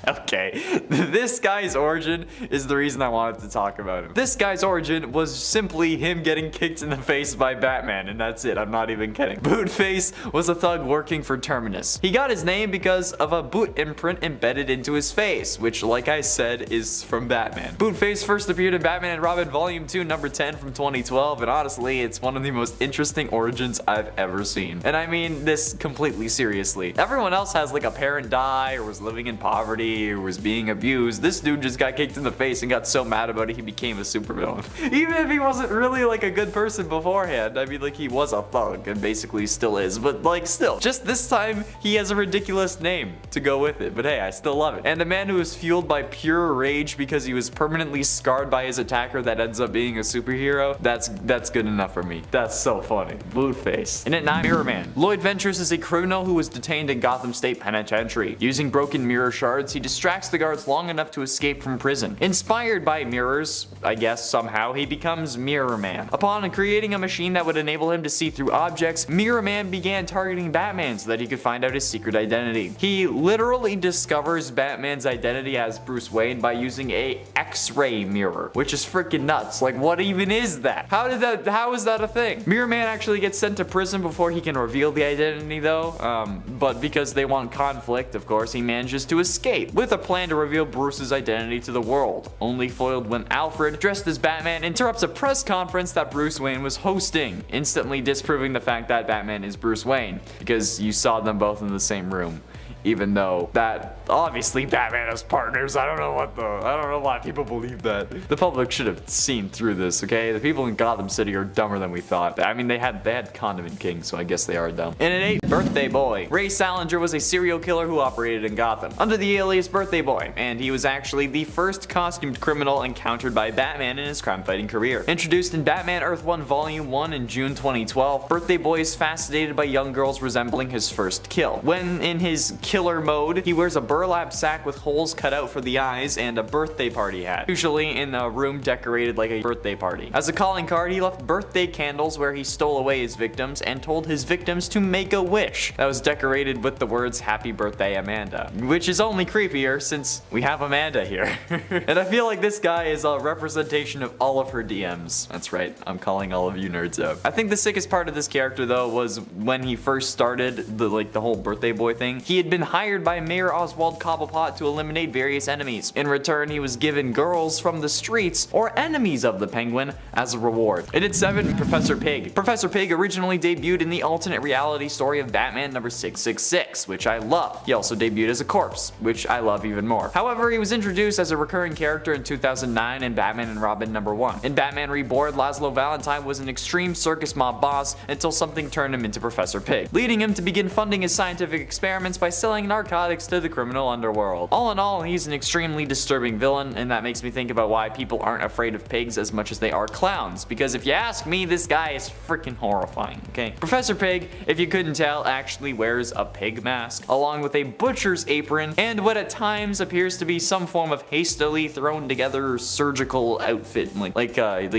Okay, this guy's origin is the reason I wanted to talk about him. This guy's origin was simply him getting kicked in the face by Batman, and that's it. I'm not even kidding. Moonface was a thug working for Terminus. He got his name because of a boot imprint embedded into his face, which, like I said, is from Batman. Moonface first appeared in Batman and Robin Volume 2, number 10 from 2012, and honestly, it's one of the most interesting origins I've ever seen. And I mean this completely seriously. Everyone else has like a parent die, or was living in poverty, or was being abused. This dude just got kicked in the face and got so mad about it he became a supervillain. Even if he wasn't really like a good person beforehand. I mean, like, he was a thug and basically still is, but like still. Just this time he has a ridiculous name to go with it, but hey, I still love it. And a man who is fueled by pure rage because he was permanently scarred by his attacker that ends up being a superhero, that's good enough for me. That's so funny. Moonface. And at 9, Mirror Man. Lloyd Ventures is a criminal who was detained in Gotham State Penitentiary. Using broken mirror shards, he distracts the guards long enough to escape from prison. Inspired by mirrors, I guess somehow, he becomes Mirror Man. Upon creating a machine that would enable him to see through objects, Mirror Man began targeting Batman so that he could find out his secret identity. He literally discovers Batman's identity as Bruce Wayne by using a X-ray mirror, which is freaking nuts. Like, what even is that? How is that a thing? Mirror Man actually gets sent to prison before he can reveal the identity though, but because they want conflict, of course, he manages to escape with a plan to reveal Bruce's identity to the world, only foiled when Alfred, dressed as Batman, interrupts a press conference that Bruce Wayne was hosting, instantly disproving the fact that Batman is Bruce Wayne, because you saw them both in the same room. Even though that obviously Batman has partners. I don't know why people believe that. The public should have seen through this, okay? The people in Gotham City are dumber than we thought. I mean, they had Condiment King, so I guess they are dumb. And at 8, Birthday Boy. Ray Salinger was a serial killer who operated in Gotham under the alias Birthday Boy, and he was actually the first costumed criminal encountered by Batman in his crime-fighting career. Introduced in Batman Earth 1 Volume 1 in June 2012, Birthday Boy is fascinated by young girls resembling his first kill. When in his killer mode, he wears a burlap sack with holes cut out for the eyes and a birthday party hat, usually in a room decorated like a birthday party. As a calling card, he left birthday candles where he stole away his victims and told his victims to make a wish that was decorated with the words "Happy Birthday, Amanda," which is only creepier since we have Amanda here. And I feel like this guy is a representation of all of her DMs. That's right, I'm calling all of you nerds out. I think the sickest part of this character though was when he first started the whole Birthday Boy thing. He had been hired by Mayor Oswald Cobblepot to eliminate various enemies. In return, he was given girls from the streets or enemies of the Penguin as a reward. And at 7, Professor Pig. Professor Pig originally debuted in the alternate reality story of Batman number 666, which I love. He also debuted as a corpse, which I love even more. However, he was introduced as a recurring character in 2009 in Batman and Robin number 1. In Batman Reborn, Laszlo Valentine was an extreme circus mob boss until something turned him into Professor Pig, leading him to begin funding his scientific experiments by selling narcotics to the criminal underworld. All in all, he's an extremely disturbing villain, and that makes me think about why people aren't afraid of pigs as much as they are clowns, because if you ask me, this guy is freaking horrifying, okay? Professor Pig, if you couldn't tell, actually wears a pig mask, along with a butcher's apron, and what at times appears to be some form of hastily thrown together surgical outfit, like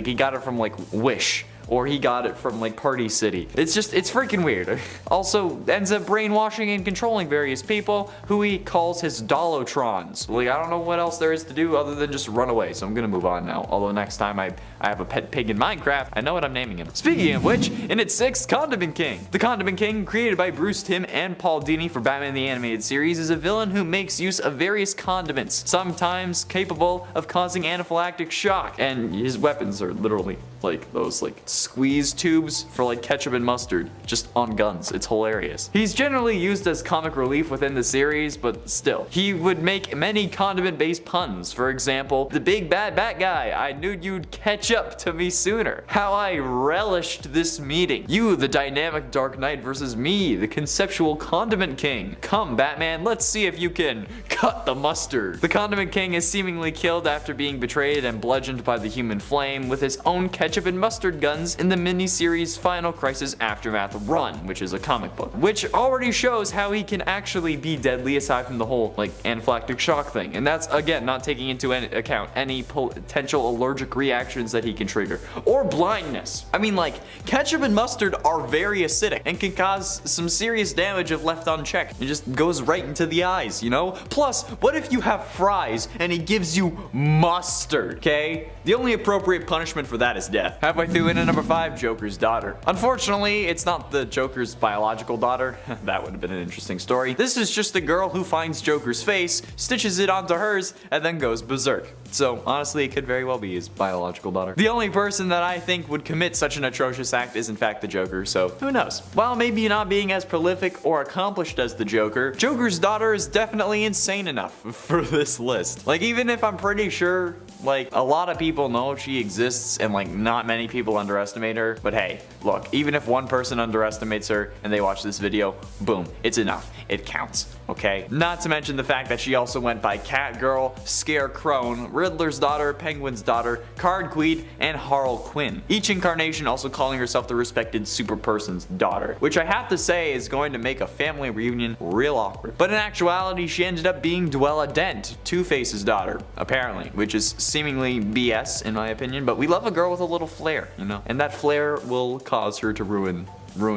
he got it from like Wish. Or he got it from like Party City. It's freaking weird. Also ends up brainwashing and controlling various people who he calls his Dolotrons. Like, I don't know what else there is to do other than just run away, so I'm gonna move on now. Although next time I have a pet pig in Minecraft, I know what I'm naming him. Speaking of which, in its 6th, Condiment King. The Condiment King, created by Bruce Timm and Paul Dini for Batman the Animated Series, is a villain who makes use of various condiments, sometimes capable of causing anaphylactic shock. And his weapons are literally like those squeeze tubes for like ketchup and mustard, just on guns. It's hilarious. He's generally used as comic relief within the series, but still. He would make many condiment-based puns. For example, the big bad bat guy, I knew you'd catch up to me sooner. How I relished this meeting. You, the dynamic Dark Knight, versus me, the conceptual Condiment King. Come, Batman, let's see if you can cut the mustard. The Condiment King is seemingly killed after being betrayed and bludgeoned by the human flame with his own ketchup and mustard gun friends in the miniseries Final Crisis Aftermath run, which is a comic book, which already shows how he can actually be deadly aside from the whole like anaphylactic shock thing. And that's again not taking into account any potential allergic reactions that he can trigger or blindness. I mean, like, ketchup and mustard are very acidic and can cause some serious damage if left unchecked. It just goes right into the eyes, you know? Plus, what if you have fries and he gives you mustard, okay? The only appropriate punishment for that is death. Halfway through into number 5, Joker's daughter. Unfortunately, it's not the Joker's biological daughter. That would have been an interesting story. This is just a girl who finds Joker's face, stitches it onto hers, and then goes berserk. So honestly, it could very well be his biological daughter. The only person that I think would commit such an atrocious act is in fact the Joker, so who knows? While maybe not being as prolific or accomplished as the Joker, Joker's daughter is definitely insane enough for this list. Like, even if I'm pretty sure like a lot of people know she exists and like not many people underestimate her, but hey, look, even if one person underestimates her and they watch this video, boom, it's enough. It counts, okay? Not to mention the fact that she also went by Catgirl, Scarecrow, Riddler's daughter, Penguin's daughter, Card Queen, and Harley Quinn. Each incarnation also calling herself the respected super person's daughter, which I have to say is going to make a family reunion real awkward. But in actuality, she ended up being Dwella Dent, Two-Face's daughter, apparently, which is seemingly BS in my opinion, but we love a girl with a little flair, you know? And that flair will cause her to ruin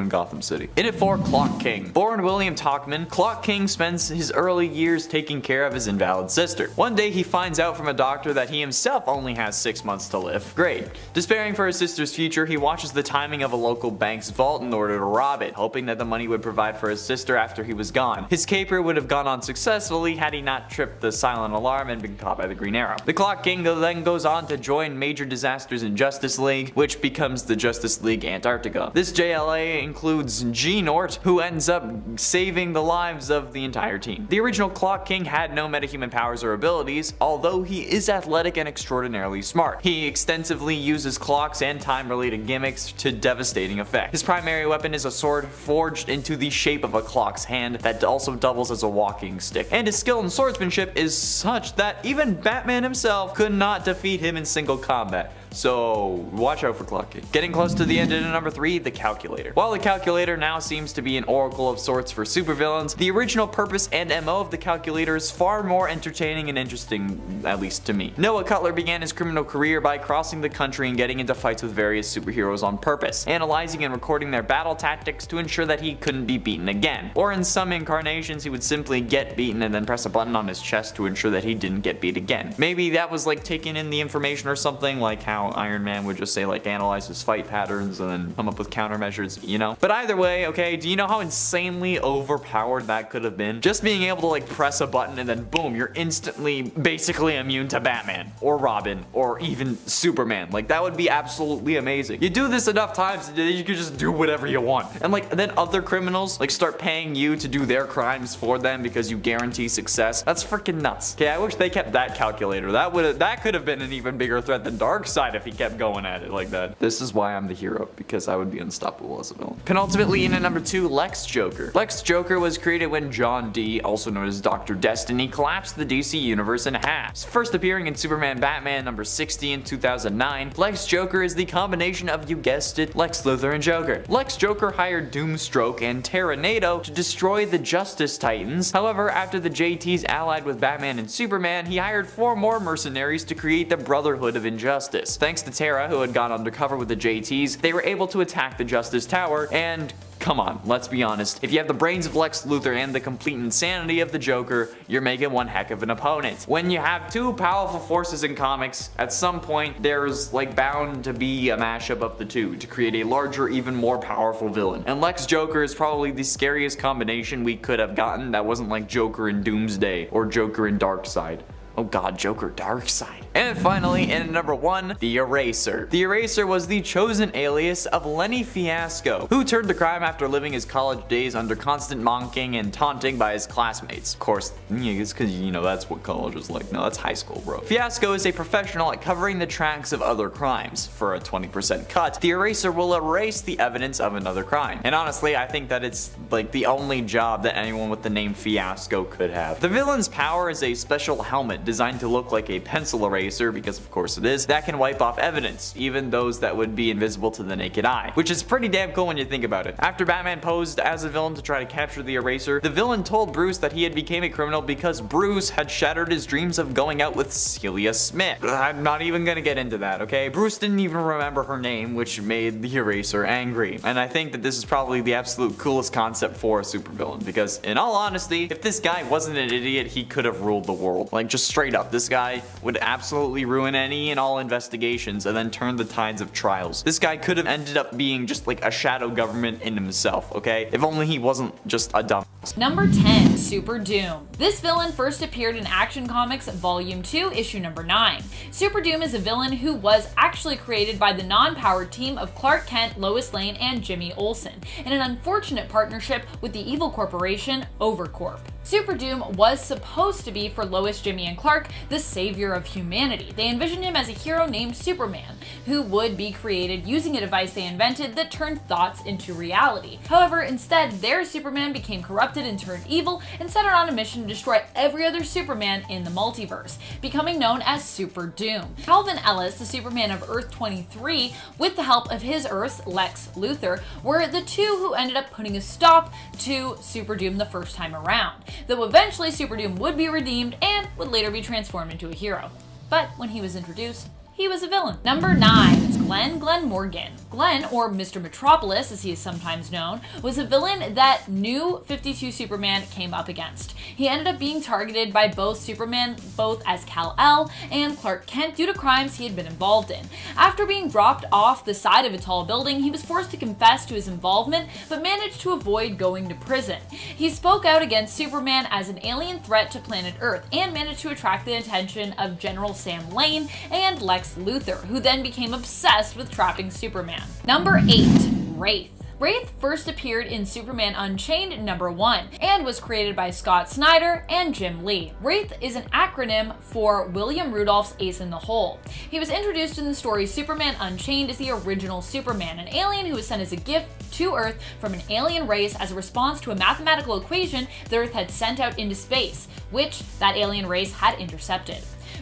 Gotham City. In it for Clock King. Born William Talkman, Clock King spends his early years taking care of his invalid sister. One day he finds out from a doctor that he himself only has 6 months to live. Great. Despairing for his sister's future, he watches the timing of a local bank's vault in order to rob it, hoping that the money would provide for his sister after he was gone. His caper would have gone on successfully had he not tripped the silent alarm and been caught by the Green Arrow. The Clock King then goes on to join Major Disasters in Justice League, which becomes the Justice League Antarctica. This JLA includes G-Nort, who ends up saving the lives of the entire team. The original Clock King had no metahuman powers or abilities, although he is athletic and extraordinarily smart. He extensively uses clocks and time-related gimmicks to devastating effect. His primary weapon is a sword forged into the shape of a clock's hand that also doubles as a walking stick. And his skill in swordsmanship is such that even Batman himself could not defeat him in single combat. So watch out for Clock King. Getting close to the end of number 3, the Calculator. While the Calculator now seems to be an oracle of sorts for supervillains, the original purpose and MO of the Calculator is far more entertaining and interesting, at least to me. Noah Cutler began his criminal career by crossing the country and getting into fights with various superheroes on purpose, analyzing and recording their battle tactics to ensure that he couldn't be beaten again. Or in some incarnations, he would simply get beaten and then press a button on his chest to ensure that he didn't get beat again. Maybe that was like taking in the information or something, like how Iron Man would just say like analyze his fight patterns and then come up with countermeasures, you know? But either way, okay, do you know how insanely overpowered that could have been? Just being able to like press a button and then boom, you're instantly basically immune to Batman or Robin or even Superman. Like that would be absolutely amazing. You do this enough times and you could just do whatever you want. And like then other criminals like start paying you to do their crimes for them because you guarantee success. That's freaking nuts. Okay, I wish they kept that Calculator. That could have been an even bigger threat than Darkseid if he kept going at it like that. This is why I'm the hero, because I would be unstoppable as a villain. Penultimately in at number 2, Lex Joker. Lex Joker was created when John Dee, also known as Dr. Destiny, collapsed the DC universe in half. First appearing in Superman Batman number 60 in 2009, Lex Joker is the combination of, you guessed it, Lex Luthor and Joker. Lex Joker hired Doomstroke and Terranado to destroy the Justice Titans. However, after the JTs allied with Batman and Superman, he hired 4 more mercenaries to create the Brotherhood of Injustice. Thanks to Terra, who had gone undercover with the JTs, they were able to attack the Justice Tower and come on, let's be honest. If you have the brains of Lex Luthor and the complete insanity of the Joker, you're making one heck of an opponent. When you have 2 powerful forces in comics, at some point there's like bound to be a mashup of the 2 to create a larger, even more powerful villain. And Lex Joker is probably the scariest combination we could have gotten that wasn't like Joker and Doomsday or Joker and Darkseid. Oh god, Joker Darkseid. And finally, in at number 1, the Eraser. The Eraser was the chosen alias of Lenny Fiasco, who turned to crime after living his college days under constant mocking and taunting by his classmates. Of course, it's because, you know, that's what college is like. No, that's high school, bro. Fiasco is a professional at covering the tracks of other crimes. For a 20% cut, the Eraser will erase the evidence of another crime. And honestly, I think that it's like the only job that anyone with the name Fiasco could have. The villain's power is a special helmet designed to look like a pencil eraser, because of course it is, that can wipe off evidence, even those that would be invisible to the naked eye, which is pretty damn cool when you think about it. After Batman posed as a villain to try to capture the eraser, the villain told Bruce that he had become a criminal because Bruce had shattered his dreams of going out with Celia Smith. I'm not even gonna get into that, okay? Bruce didn't even remember her name, which made the eraser angry. And I think that this is probably the absolute coolest concept for a supervillain, because in all honesty, if this guy wasn't an idiot, he could have ruled the world. Like, just straight up, this guy would absolutely ruin any and all investigations and then turn the tides of trials. This guy could have ended up being just like a shadow government in himself, okay? If only he wasn't just a dumb. Number 10, Super Doom. This villain first appeared in Action Comics Volume 2, issue number 9. Super Doom is a villain who was actually created by the non-powered team of Clark Kent, Lois Lane, and Jimmy Olsen, in an unfortunate partnership with the evil corporation Overcorp. Super Doom was supposed to be, for Lois, Jimmy, and Clark, the savior of humanity. They envisioned him as a hero named Superman, who would be created using a device they invented that turned thoughts into reality. However, instead, their Superman became corrupted and turned evil and set out on a mission to destroy every other Superman in the multiverse, becoming known as Super Doom. Calvin Ellis, the Superman of Earth 23, with the help of his Earth's Lex Luthor, were the two who ended up putting a stop to Super Doom the first time around, though eventually Super Doom would be redeemed and would later be transformed into a hero. But when he was introduced, he was a villain. Number 9 is Glenn Morgan. Glenn, or Mr. Metropolis as he is sometimes known, was a villain that New 52 Superman came up against. He ended up being targeted by both Superman, both as Kal-El and Clark Kent, due to crimes he had been involved in. After being dropped off the side of a tall building, he was forced to confess to his involvement, but managed to avoid going to prison. He spoke out against Superman as an alien threat to planet Earth, and managed to attract the attention of General Sam Lane and Lex Luthor, who then became obsessed with trapping Superman. Number 8, Wraith. Wraith first appeared in Superman Unchained number 1 and was created by Scott Snyder and Jim Lee. Wraith is an acronym for William Rudolph's Ace in the Hole. He was introduced in the story Superman Unchained as the original Superman, an alien who was sent as a gift to Earth from an alien race as a response to a mathematical equation that Earth had sent out into space, which that alien race had intercepted.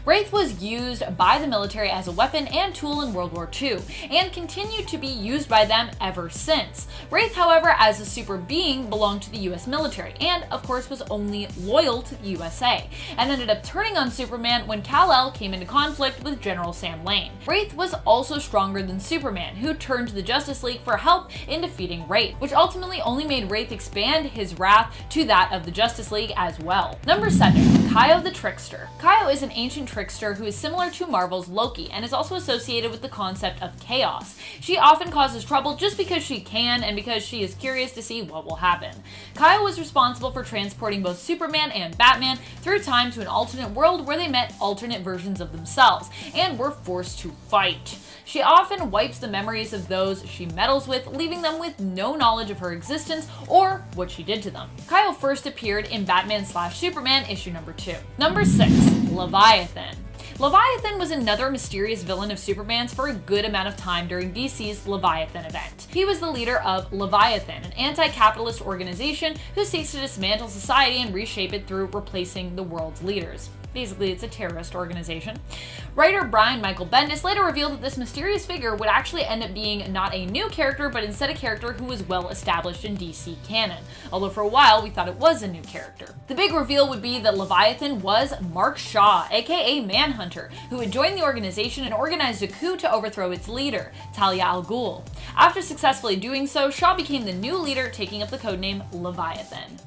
Wraith was used by the military as a weapon and tool in World War II, and continued to be used by them ever since. Wraith, however, as a super being, belonged to the US military, and of course was only loyal to the USA, and ended up turning on Superman when Kal-El came into conflict with General Sam Lane. Wraith was also stronger than Superman, who turned to the Justice League for help in defeating Wraith, which ultimately only made Wraith expand his wrath to that of the Justice League as well. Number 7, Kaio the Trickster. Kaio is an ancient trickster who is similar to Marvel's Loki and is also associated with the concept of chaos. She often causes trouble just because she can and because she is curious to see what will happen. Kaio was responsible for transporting both Superman and Batman through time to an alternate world where they met alternate versions of themselves and were forced to fight. She often wipes the memories of those she meddles with, leaving them with no knowledge of her existence or what she did to them. Kaio first appeared in Batman/Superman issue number 2. Number 6, Leviathan. Leviathan was another mysterious villain of Superman's for a good amount of time during DC's Leviathan event. He was the leader of Leviathan, an anti-capitalist organization who seeks to dismantle society and reshape it through replacing the world's leaders. Basically, it's a terrorist organization. Writer Brian Michael Bendis later revealed that this mysterious figure would actually end up being not a new character, but instead a character who was well established in DC canon, although for a while we thought it was a new character. The big reveal would be that Leviathan was Mark Shaw, aka Manhunter, who had joined the organization and organized a coup to overthrow its leader, Talia al Ghul. After successfully doing so, Shaw became the new leader, taking up the codename Leviathan.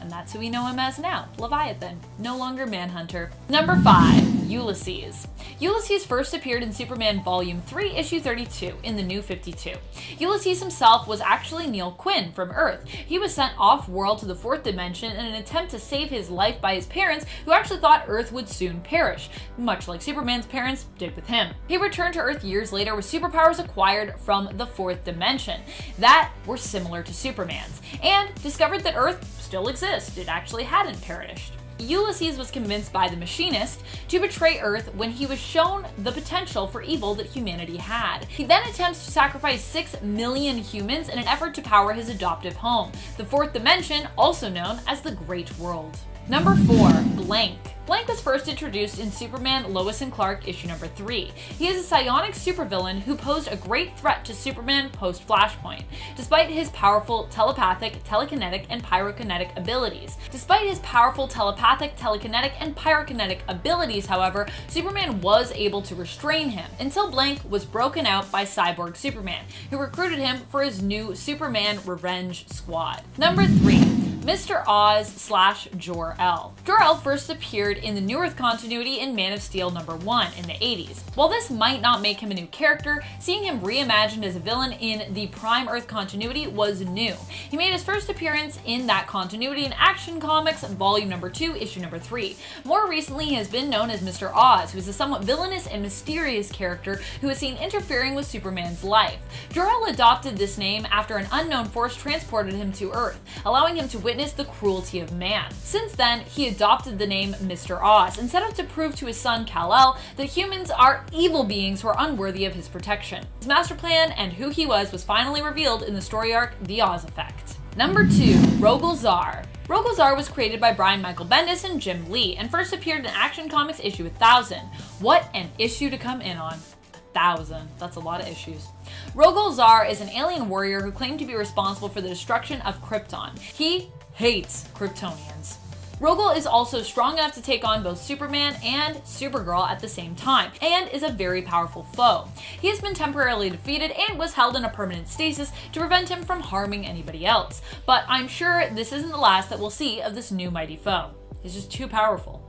And that's who we know him as now, Leviathan, no longer Manhunter. Number 5, Ulysses. Ulysses first appeared in Superman Volume 3, issue 32, in the New 52. Ulysses himself was actually Neil Quinn from Earth. He was sent off-world to the 4th dimension in an attempt to save his life by his parents, who actually thought Earth would soon perish, much like Superman's parents did with him. He returned to Earth years later with superpowers acquired from the 4th dimension that were similar to Superman's, and discovered that Earth still exists. It actually hadn't perished. Ulysses was convinced by the Machinist to betray Earth when he was shown the potential for evil that humanity had. He then attempts to sacrifice 6 million humans in an effort to power his adoptive home, the 4th dimension, also known as the Great World. Number 4. Blank. Blank was first introduced in Superman Lois and Clark issue number 3. He is a psionic supervillain who posed a great threat to Superman post-Flashpoint, despite his powerful telepathic, telekinetic, and pyrokinetic abilities. However, Superman was able to restrain him until Blank was broken out by Cyborg Superman, who recruited him for his new Superman Revenge Squad. Number 3. Mr. Oz / Jor-El. Jor-El first appeared in the New Earth continuity in Man of Steel number 1 in the 80s. While this might not make him a new character, seeing him reimagined as a villain in the Prime Earth continuity was new. He made his first appearance in that continuity in Action Comics volume number 2, issue number 3. More recently, he has been known as Mr. Oz, who is a somewhat villainous and mysterious character who is seen interfering with Superman's life. Jor-El adopted this name after an unknown force transported him to Earth, allowing him to witness the cruelty of man. Since then, he adopted the name Mr. Oz and set out to prove to his son Kal-El that humans are evil beings who are unworthy of his protection. His master plan and who he was finally revealed in the story arc The Oz Effect. Number 2. Rogol-Zar. Rogol-Zar was created by Brian Michael Bendis and Jim Lee and first appeared in Action Comics issue 1000. What an issue to come in on. 1,000. That's a lot of issues. Rogol-Zar is an alien warrior who claimed to be responsible for the destruction of Krypton. He hates Kryptonians. Rogol is also strong enough to take on both Superman and Supergirl at the same time, and is a very powerful foe. He has been temporarily defeated and was held in a permanent stasis to prevent him from harming anybody else. But I'm sure this isn't the last that we'll see of this new mighty foe. He's just too powerful.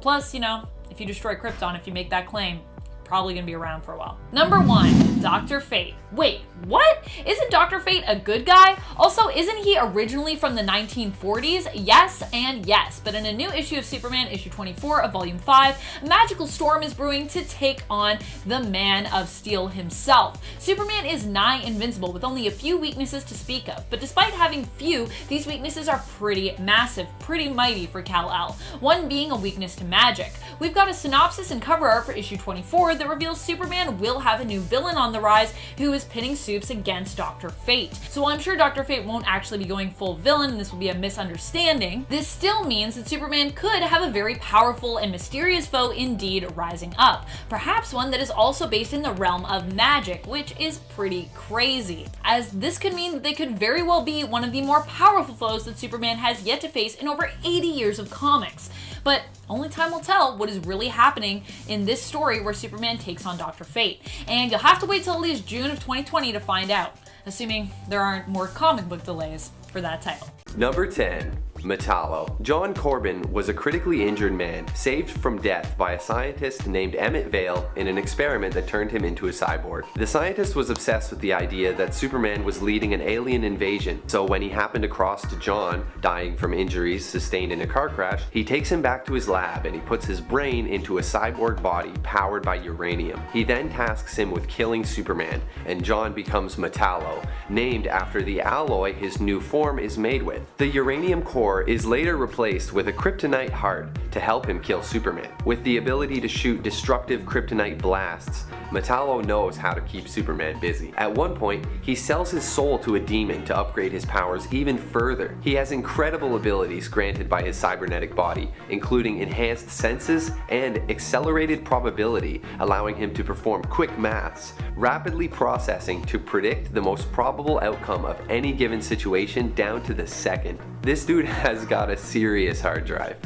Plus, you know, if you destroy Krypton, if you make that claim, probably gonna be around for a while. Number 1. Dr. Fate. Wait, what? Isn't Dr. Fate a good guy? Also, isn't he originally from the 1940s? Yes and yes, but in a new issue of Superman, issue 24 of volume 5, a magical storm is brewing to take on the Man of Steel himself. Superman is nigh invincible with only a few weaknesses to speak of, but despite having few, these weaknesses are pretty massive, pretty mighty for Kal-El, one being a weakness to magic. We've got a synopsis and cover art for issue 24 that reveals Superman will have a new villain on the rise who is pitting Supes against Dr. Fate. So while I'm sure Dr. Fate won't actually be going full villain and this will be a misunderstanding, this still means that Superman could have a very powerful and mysterious foe indeed rising up. Perhaps one that is also based in the realm of magic, which is pretty crazy, as this could mean that they could very well be one of the more powerful foes that Superman has yet to face in over 80 years of comics. But only time will tell what is really happening in this story where Superman takes on Dr. Fate. And you'll have to wait till at least June of 2020 to find out, assuming there aren't more comic book delays for that title. Number 10. Metallo. John Corbin was a critically injured man saved from death by a scientist named Emmett Vale in an experiment that turned him into a cyborg. The scientist was obsessed with the idea that Superman was leading an alien invasion, so when he happened across to John, dying from injuries sustained in a car crash, he takes him back to his lab and he puts his brain into a cyborg body powered by uranium. He then tasks him with killing Superman, and John becomes Metallo, named after the alloy his new form is made with. The uranium core is later replaced with a kryptonite heart to help him kill Superman. With the ability to shoot destructive kryptonite blasts, Metallo knows how to keep Superman busy. At one point, he sells his soul to a demon to upgrade his powers even further. He has incredible abilities granted by his cybernetic body, including enhanced senses and accelerated probability, allowing him to perform quick maths, rapidly processing to predict the most probable outcome of any given situation down to the second. This dude has got a serious hard drive.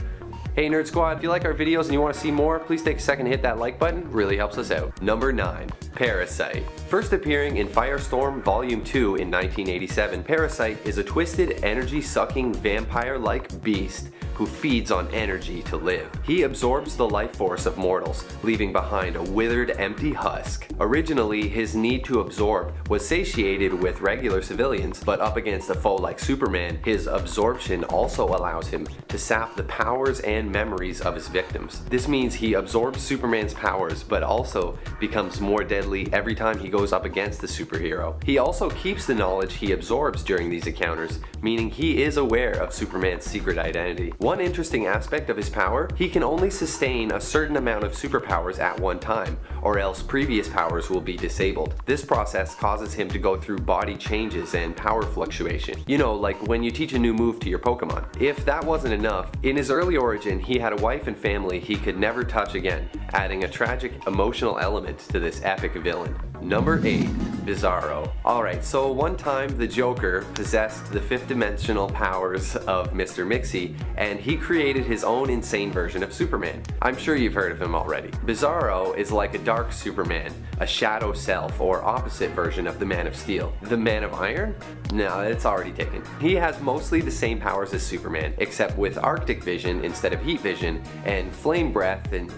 Hey Nerd Squad, if you like our videos and you want to see more, please take a second to hit that like button, really helps us out. Number 9. Parasite. First appearing in Firestorm Volume 2 in 1987, Parasite is a twisted, energy-sucking, vampire-like beast who feeds on energy to live. He absorbs the life force of mortals, leaving behind a withered, empty husk. Originally, his need to absorb was satiated with regular civilians, but up against a foe like Superman, his absorption also allows him to sap the powers and memories of his victims. This means he absorbs Superman's powers, but also becomes more deadly every time he goes up against the superhero. He also keeps the knowledge he absorbs during these encounters, meaning he is aware of Superman's secret identity. One interesting aspect of his power, he can only sustain a certain amount of superpowers at one time, or else previous powers will be disabled. This process causes him to go through body changes and power fluctuation. You know, like when you teach a new move to your Pokemon. If that wasn't enough, in his early origin he had a wife and family he could never touch again, adding a tragic emotional element to this epic villain. Number 8. Bizarro. Alright, so one time the Joker possessed the 5th dimensional powers of Mr. Mixie, and he created his own insane version of Superman. I'm sure you've heard of him already. Bizarro is like a dark Superman, a shadow self or opposite version of the Man of Steel. The Man of Iron? No, it's already taken. He has mostly the same powers as Superman, except with Arctic vision instead of heat vision, and flame breath, and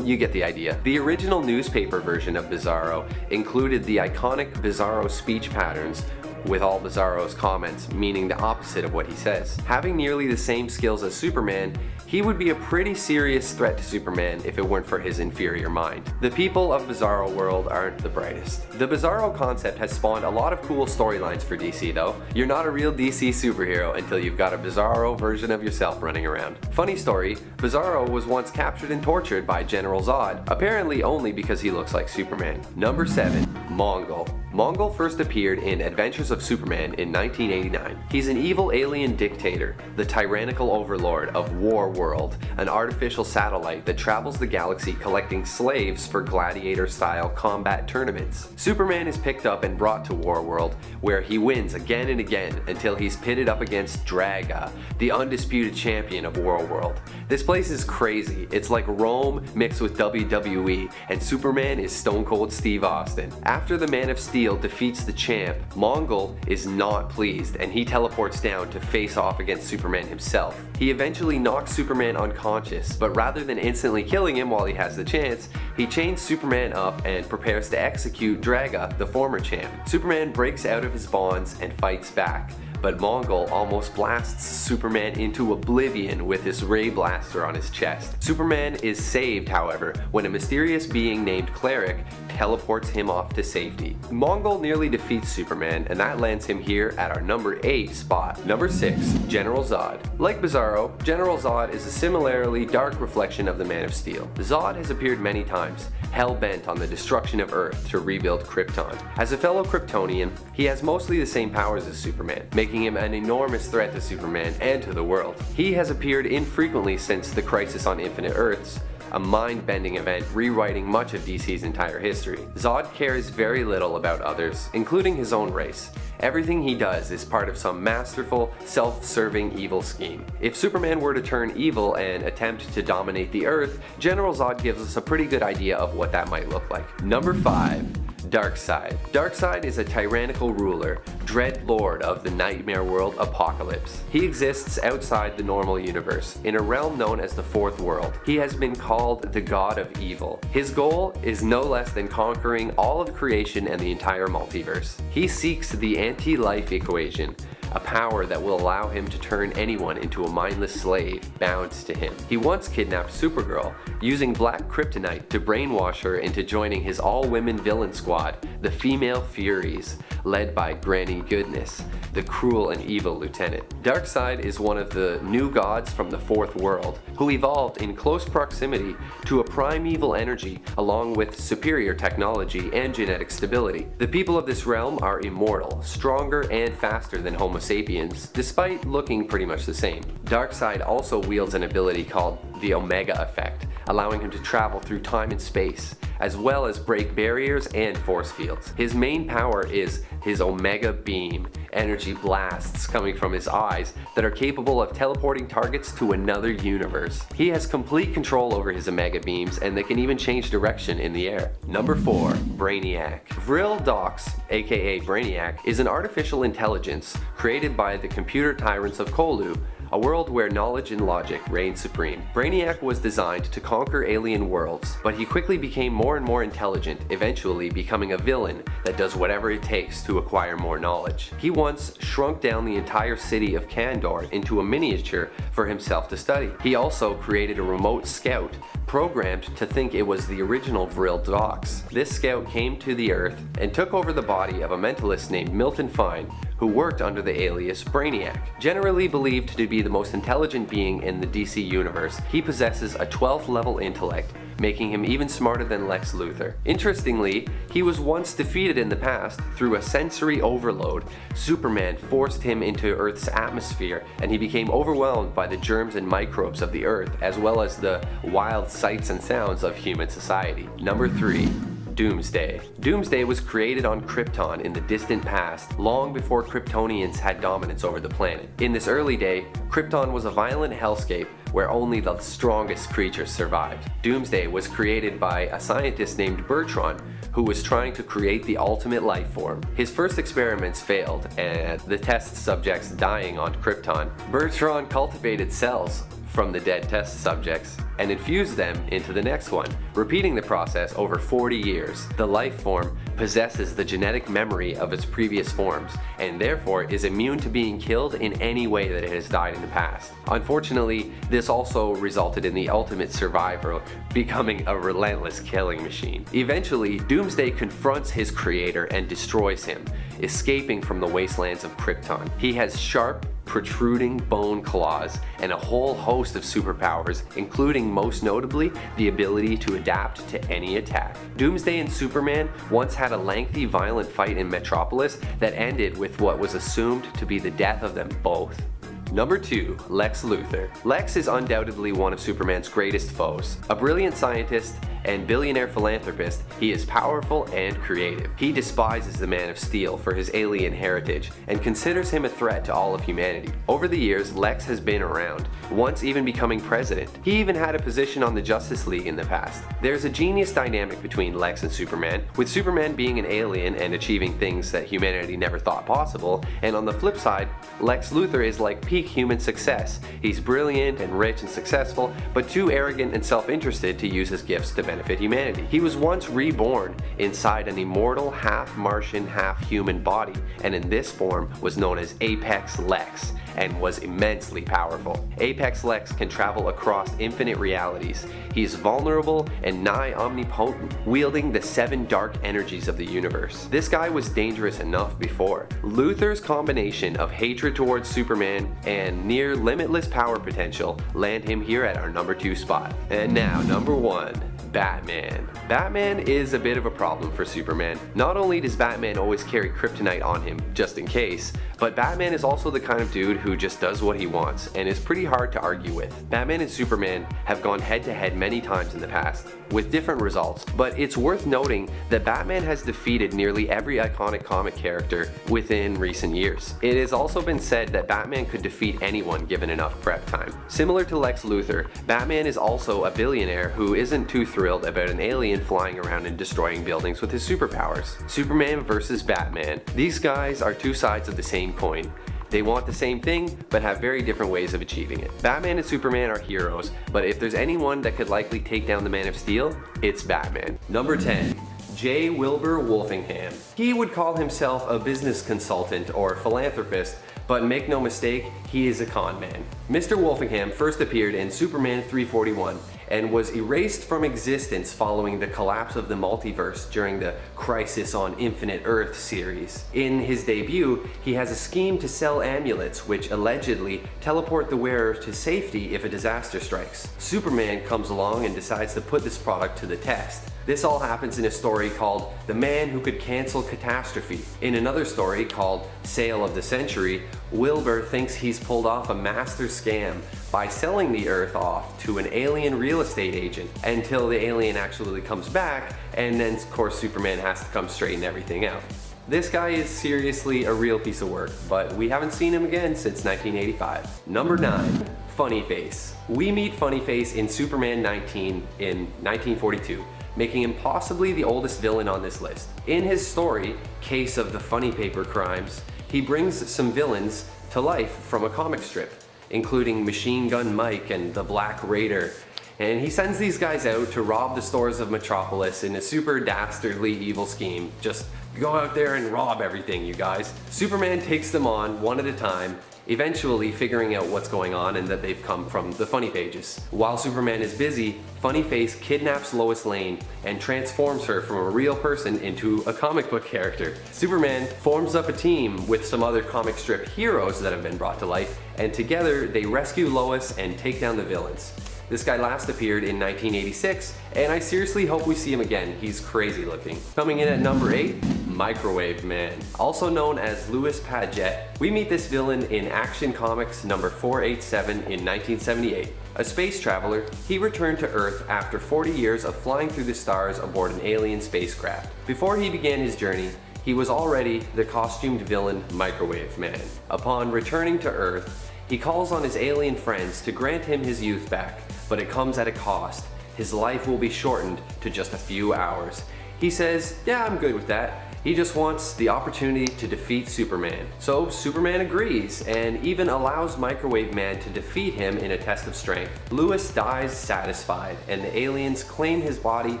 you get the idea. The original newspaper version of Bizarro included the iconic Bizarro speech patterns, with all Bizarro's comments meaning the opposite of what he says. Having nearly the same skills as Superman, he would be a pretty serious threat to Superman if it weren't for his inferior mind. The people of Bizarro World aren't the brightest. The Bizarro concept has spawned a lot of cool storylines for DC though. You're not a real DC superhero until you've got a Bizarro version of yourself running around. Funny story, Bizarro was once captured and tortured by General Zod, apparently only because he looks like Superman. Number 7. Mongol. Mongol first appeared in Adventures of Superman in 1989. He's an evil alien dictator, the tyrannical overlord of War World, an artificial satellite that travels the galaxy collecting slaves for gladiator-style combat tournaments. Superman is picked up and brought to War World, where he wins again and again until he's pitted up against Draga, the undisputed champion of War World. This place is crazy. It's like Rome mixed with WWE, and Superman is Stone Cold Steve Austin. After the Man of Steel defeats the champ, Mongol is not pleased and he teleports down to face off against Superman himself. He eventually knocks Superman unconscious, but rather than instantly killing him while he has the chance, he chains Superman up and prepares to execute Draga, the former champ. Superman breaks out of his bonds and fights back, but Mongol almost blasts Superman into oblivion with his ray blaster on his chest. Superman is saved, however, when a mysterious being named Cleric teleports him off to safety. Mongol nearly defeats Superman, and that lands him here at our number 8 spot. Number 6. General Zod. Like Bizarro, General Zod is a similarly dark reflection of the Man of Steel. Zod has appeared many times, hell-bent on the destruction of Earth to rebuild Krypton. As a fellow Kryptonian, he has mostly the same powers as Superman, making him an enormous threat to Superman and to the world. He has appeared infrequently since the Crisis on Infinite Earths, a mind-bending event rewriting much of DC's entire history. Zod cares very little about others, including his own race. Everything he does is part of some masterful, self-serving evil scheme. If Superman were to turn evil and attempt to dominate the Earth, General Zod gives us a pretty good idea of what that might look like. Number 5. Darkseid. Darkseid is a tyrannical ruler, dread lord of the nightmare world Apocalypse. He exists outside the normal universe, in a realm known as the Fourth World. He has been called the God of Evil. His goal is no less than conquering all of creation and the entire multiverse. He seeks the anti-life equation, a power that will allow him to turn anyone into a mindless slave bound to him. He once kidnapped Supergirl, using black kryptonite to brainwash her into joining his all-women villain squad, the Female Furies, led by Granny Goodness, the cruel and evil lieutenant. Darkseid is one of the new gods from the Fourth World, who evolved in close proximity to a primeval energy along with superior technology and genetic stability. The people of this realm are immortal, stronger and faster than Homo sapiens, despite looking pretty much the same. Darkseid also wields an ability called the Omega Effect, allowing him to travel through time and space, as well as break barriers and force fields. His main power is his Omega Beam, energy blasts coming from his eyes that are capable of teleporting targets to another universe. He has complete control over his Omega Beams, and they can even change direction in the air. Number 4. Brainiac. Vril Dox, aka Brainiac, is an artificial intelligence created by the computer tyrants of Colu, a world where knowledge and logic reign supreme. Brainiac was designed to conquer alien worlds, but he quickly became more and more intelligent, eventually becoming a villain that does whatever it takes to acquire more knowledge. He once shrunk down the entire city of Kandor into a miniature for himself to study. He also created a remote scout, programmed to think it was the original Vril Dox. This scout came to the Earth and took over the body of a mentalist named Milton Fine, who worked under the alias Brainiac. Generally believed to be the most intelligent being in the DC universe, he possesses a 12th level intellect, making him even smarter than Lex Luthor. Interestingly, he was once defeated in the past through a sensory overload. Superman forced him into Earth's atmosphere, and he became overwhelmed by the germs and microbes of the Earth, as well as the wild sights and sounds of human society. Number 3. Doomsday. Doomsday was created on Krypton in the distant past, long before Kryptonians had dominance over the planet. In this early day, Krypton was a violent hellscape where only the strongest creatures survived. Doomsday was created by a scientist named Bertrand, who was trying to create the ultimate life form. His first experiments failed, and the test subjects dying on Krypton. Bertrand cultivated cells from the dead test subjects and infused them into the next one, repeating the process over 40 years. The life form possesses the genetic memory of its previous forms, and therefore is immune to being killed in any way that it has died in the past. Unfortunately, this also resulted in the ultimate survivor becoming a relentless killing machine. Eventually, Doomsday confronts his creator and destroys him, escaping from the wastelands of Krypton. He has sharp, protruding bone claws and a whole host of superpowers, including most notably the ability to adapt to any attack. Doomsday and Superman once had a lengthy, violent fight in Metropolis that ended with what was assumed to be the death of them both. Number 2. Lex Luthor. Lex is undoubtedly one of Superman's greatest foes. A brilliant scientist and billionaire philanthropist, he is powerful and creative. He despises the Man of Steel for his alien heritage and considers him a threat to all of humanity. Over the years, Lex has been around, once even becoming president. He even had a position on the Justice League in the past. There's a genius dynamic between Lex and Superman, with Superman being an alien and achieving things that humanity never thought possible, and on the flip side, Lex Luthor is like peak human success. He's brilliant and rich and successful, but too arrogant and self-interested to use his gifts to benefit humanity. He was once reborn inside an immortal, half-Martian, half-human body, and in this form was known as Apex Lex, and was immensely powerful. Apex Lex can travel across infinite realities. He's vulnerable and nigh omnipotent, wielding the 7 dark energies of the universe. This guy was dangerous enough before. Luthor's combination of hatred towards Superman and near limitless power potential land him here at our number 2 spot. And now, number 1. Batman. Batman is a bit of a problem for Superman. Not only does Batman always carry kryptonite on him, just in case, but Batman is also the kind of dude who just does what he wants and is pretty hard to argue with. Batman and Superman have gone head to head many times in the past, with different results, but it's worth noting that Batman has defeated nearly every iconic comic character within recent years. It has also been said that Batman could defeat anyone given enough prep time. Similar to Lex Luthor, Batman is also a billionaire who isn't too thrilled about an alien flying around and destroying buildings with his superpowers. Superman versus Batman. These guys are two sides of the same coin. They want the same thing, but have very different ways of achieving it. Batman and Superman are heroes, but if there's anyone that could likely take down the Man of Steel, it's Batman. Number 10. J. Wilbur Wolfenham. He would call himself a business consultant or philanthropist, but make no mistake, he is a con man. Mr. Wolfenham first appeared in Superman 341 and was erased from existence following the collapse of the multiverse during the Crisis on Infinite Earth series. In his debut, he has a scheme to sell amulets which allegedly teleport the wearer to safety if a disaster strikes. Superman comes along and decides to put this product to the test. This all happens in a story called The Man Who Could Cancel Catastrophe. In another story called Sale of the Century, Wilbur thinks he's pulled off a master scam by selling the Earth off to an alien real estate agent until the alien actually comes back, and then of course Superman has to come straighten everything out. This guy is seriously a real piece of work, but we haven't seen him again since 1985. Number 9. Funny Face. We meet Funny Face in Superman 19 in 1942. Making him possibly the oldest villain on this list. In his story, Case of the Funny Paper Crimes, he brings some villains to life from a comic strip, including Machine Gun Mike and the Black Raider, and he sends these guys out to rob the stores of Metropolis in a super dastardly evil scheme. Just go out there and rob everything, you guys. Superman takes them on one at a time, eventually figuring out what's going on and that they've come from the funny pages. While Superman is busy, Funnyface kidnaps Lois Lane and transforms her from a real person into a comic book character. Superman forms up a team with some other comic strip heroes that have been brought to life, and together they rescue Lois and take down the villains. This guy last appeared in 1986, and I seriously hope we see him again. He's crazy looking. Coming in at number 8, Microwave Man. Also known as Louis Paget, we meet this villain in Action Comics number 487 in 1978. A space traveler, he returned to Earth after 40 years of flying through the stars aboard an alien spacecraft. Before he began his journey, he was already the costumed villain Microwave Man. Upon returning to Earth, he calls on his alien friends to grant him his youth back, but it comes at a cost. His life will be shortened to just a few hours. He says, yeah, I'm good with that. He just wants the opportunity to defeat Superman. So Superman agrees and even allows Microwave Man to defeat him in a test of strength. Louis dies satisfied, and the aliens claim his body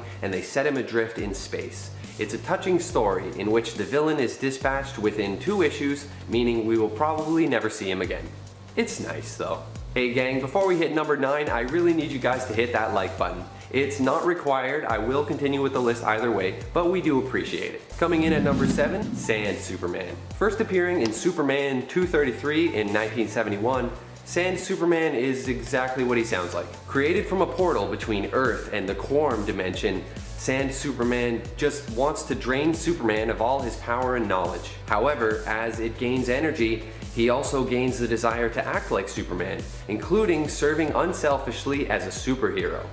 and they set him adrift in space. It's a touching story in which the villain is dispatched within 2 issues, meaning we will probably never see him again. It's nice though. Hey gang, before we hit number 9, I really need you guys to hit that like button. It's not required, I will continue with the list either way, but we do appreciate it. Coming in at number 7, Sand Superman. First appearing in Superman 233 in 1971, Sand Superman is exactly what he sounds like. Created from a portal between Earth and the Quorum dimension, Sand Superman just wants to drain Superman of all his power and knowledge. However, as it gains energy, he also gains the desire to act like Superman, including serving unselfishly as a superhero.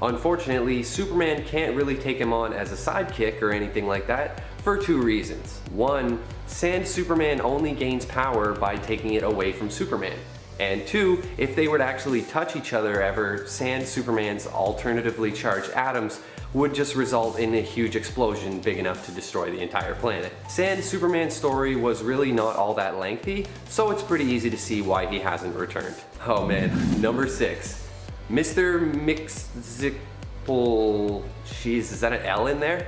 Unfortunately, Superman can't really take him on as a sidekick or anything like that for 2 reasons. 1, Sand Superman only gains power by taking it away from Superman. And 2, if they were to actually touch each other ever, Sand Superman's alternatively charged atoms would just result in a huge explosion big enough to destroy the entire planet. Sand Superman's story was really not all that lengthy, so it's pretty easy to see why he hasn't returned. Oh man, number 6. Mr. Mixzipple... Jeez, is that an L in there?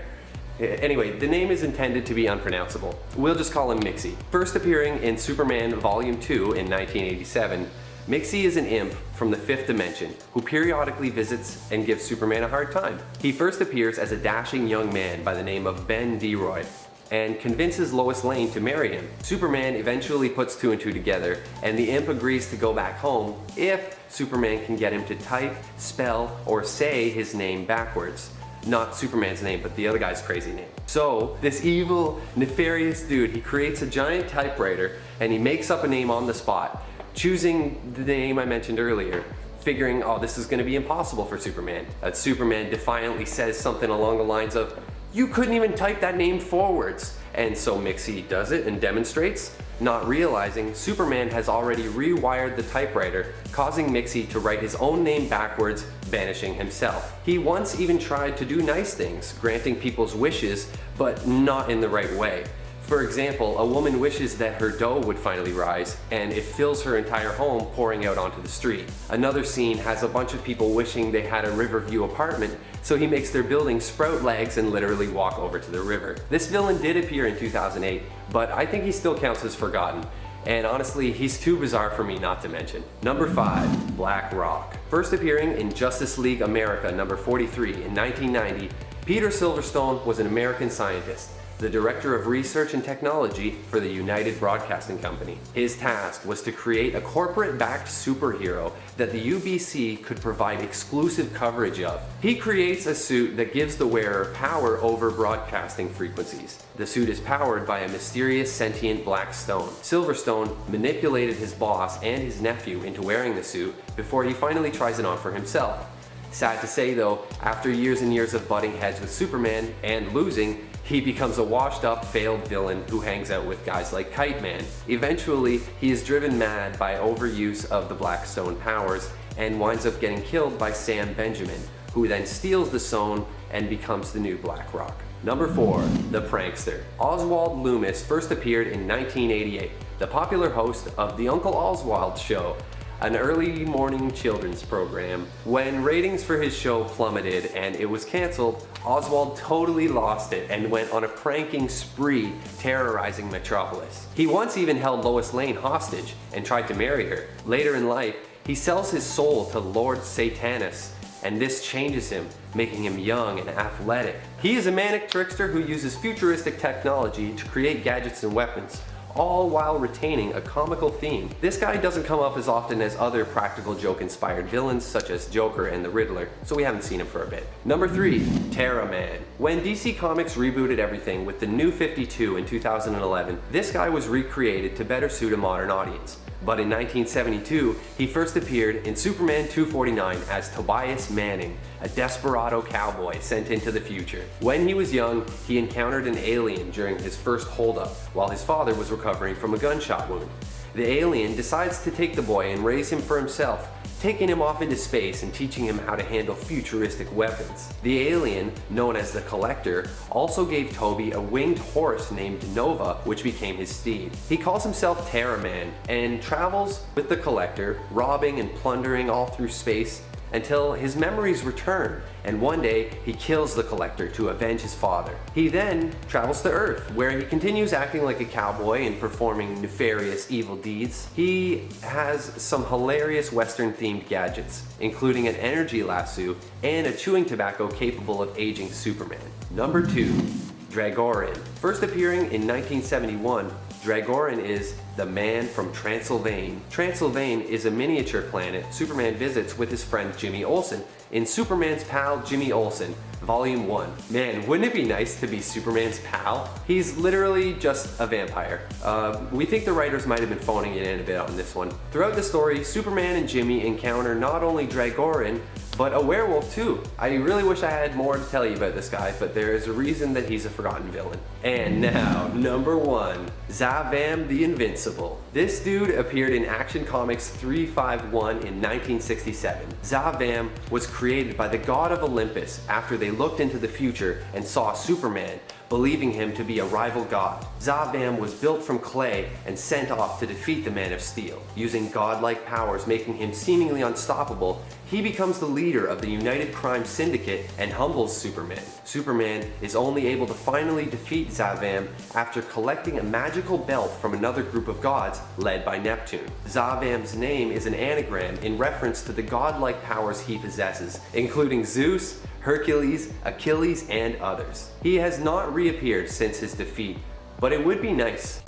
Anyway, the name is intended to be unpronounceable. We'll just call him Mixi. First appearing in Superman Volume 2 in 1987, Mixi is an imp from the 5th dimension who periodically visits and gives Superman a hard time. He first appears as a dashing young man by the name of Ben DeRoy and convinces Lois Lane to marry him. Superman eventually puts 2 and 2 together, and the imp agrees to go back home if Superman can get him to type, spell, or say his name backwards. Not Superman's name, but the other guy's crazy name. So, this evil, nefarious dude, he creates a giant typewriter and he makes up a name on the spot, choosing the name I mentioned earlier, figuring, oh, this is gonna be impossible for Superman. Superman defiantly says something along the lines of, you couldn't even type that name forwards. And so Mixi does it and demonstrates, not realizing Superman has already rewired the typewriter, causing Mixi to write his own name backwards, banishing himself. He once even tried to do nice things, granting people's wishes, but not in the right way. For example, a woman wishes that her dough would finally rise, and it fills her entire home, pouring out onto the street. Another scene has a bunch of people wishing they had a Riverview apartment, so he makes their building sprout legs and literally walk over to the river. This villain did appear in 2008, but I think he still counts as forgotten. And honestly, he's too bizarre for me not to mention. Number 5, Black Rock. First appearing in Justice League America number 43 in 1990, Peter Silverstone was an American scientist, the Director of Research and Technology for the United Broadcasting Company. His task was to create a corporate-backed superhero that the UBC could provide exclusive coverage of. He creates a suit that gives the wearer power over broadcasting frequencies. The suit is powered by a mysterious sentient black stone. Silverstone manipulated his boss and his nephew into wearing the suit before he finally tries it on for himself. Sad to say though, after years and years of butting heads with Superman and losing, he becomes a washed up, failed villain who hangs out with guys like Kite Man. Eventually, he is driven mad by overuse of the Blackstone powers and winds up getting killed by Sam Benjamin, who then steals the stone and becomes the new Black Rock. Number 4, the Prankster. Oswald Loomis first appeared in 1988, the popular host of the Uncle Oswald Show, an early morning children's program. When ratings for his show plummeted and it was canceled, Oswald totally lost it and went on a pranking spree terrorizing Metropolis. He once even held Lois Lane hostage and tried to marry her. Later in life, he sells his soul to Lord Satanus, and this changes him, making him young and athletic. He is a manic trickster who uses futuristic technology to create gadgets and weapons, all while retaining a comical theme. This guy doesn't come up as often as other practical joke inspired villains such as Joker and the Riddler, so we haven't seen him for a bit. Number 3, Terra Man. When DC Comics rebooted everything with the New 52 in 2011, this guy was recreated to better suit a modern audience. But in 1972, he first appeared in Superman 249 as Tobias Manning, a desperado cowboy sent into the future. When he was young, he encountered an alien during his first holdup, while his father was recovering from a gunshot wound. The alien decides to take the boy and raise him for himself, taking him off into space and teaching him how to handle futuristic weapons. The alien, known as the Collector, also gave Toby a winged horse named Nova, which became his steed. He calls himself Terra Man and travels with the Collector, robbing and plundering all through space until his memories return, and one day he kills the Collector to avenge his father. He then travels to Earth, where he continues acting like a cowboy and performing nefarious evil deeds. He has some hilarious Western themed gadgets, including an energy lasso and a chewing tobacco capable of aging Superman. Number 2, Dragorin. First appearing in 1971, Dragorin is the man from Transylvania. Transylvania is a miniature planet Superman visits with his friend Jimmy Olsen in Superman's Pal Jimmy Olsen, Volume 1. Man, wouldn't it be nice to be Superman's pal? He's literally just a vampire. We think the writers might have been phoning it in a bit on this one. Throughout the story, Superman and Jimmy encounter not only Dragorin, but a werewolf too. I really wish I had more to tell you about this guy, but there is a reason that he's a forgotten villain. And now, number 1, Zavam the Invincible. This dude appeared in Action Comics 351 in 1967. Zavam was created by the god of Olympus after they looked into the future and saw Superman, believing him to be a rival god. Zavam was built from clay and sent off to defeat the Man of Steel. Using godlike powers making him seemingly unstoppable, he becomes the leader of the United Crime Syndicate and humbles Superman. Superman is only able to finally defeat Zavam after collecting a magical belt from another group of gods led by Neptune. Zavam's name is an anagram in reference to the godlike powers he possesses, including Zeus, Hercules, Achilles, and others. He has not reappeared since his defeat, but it would be nice.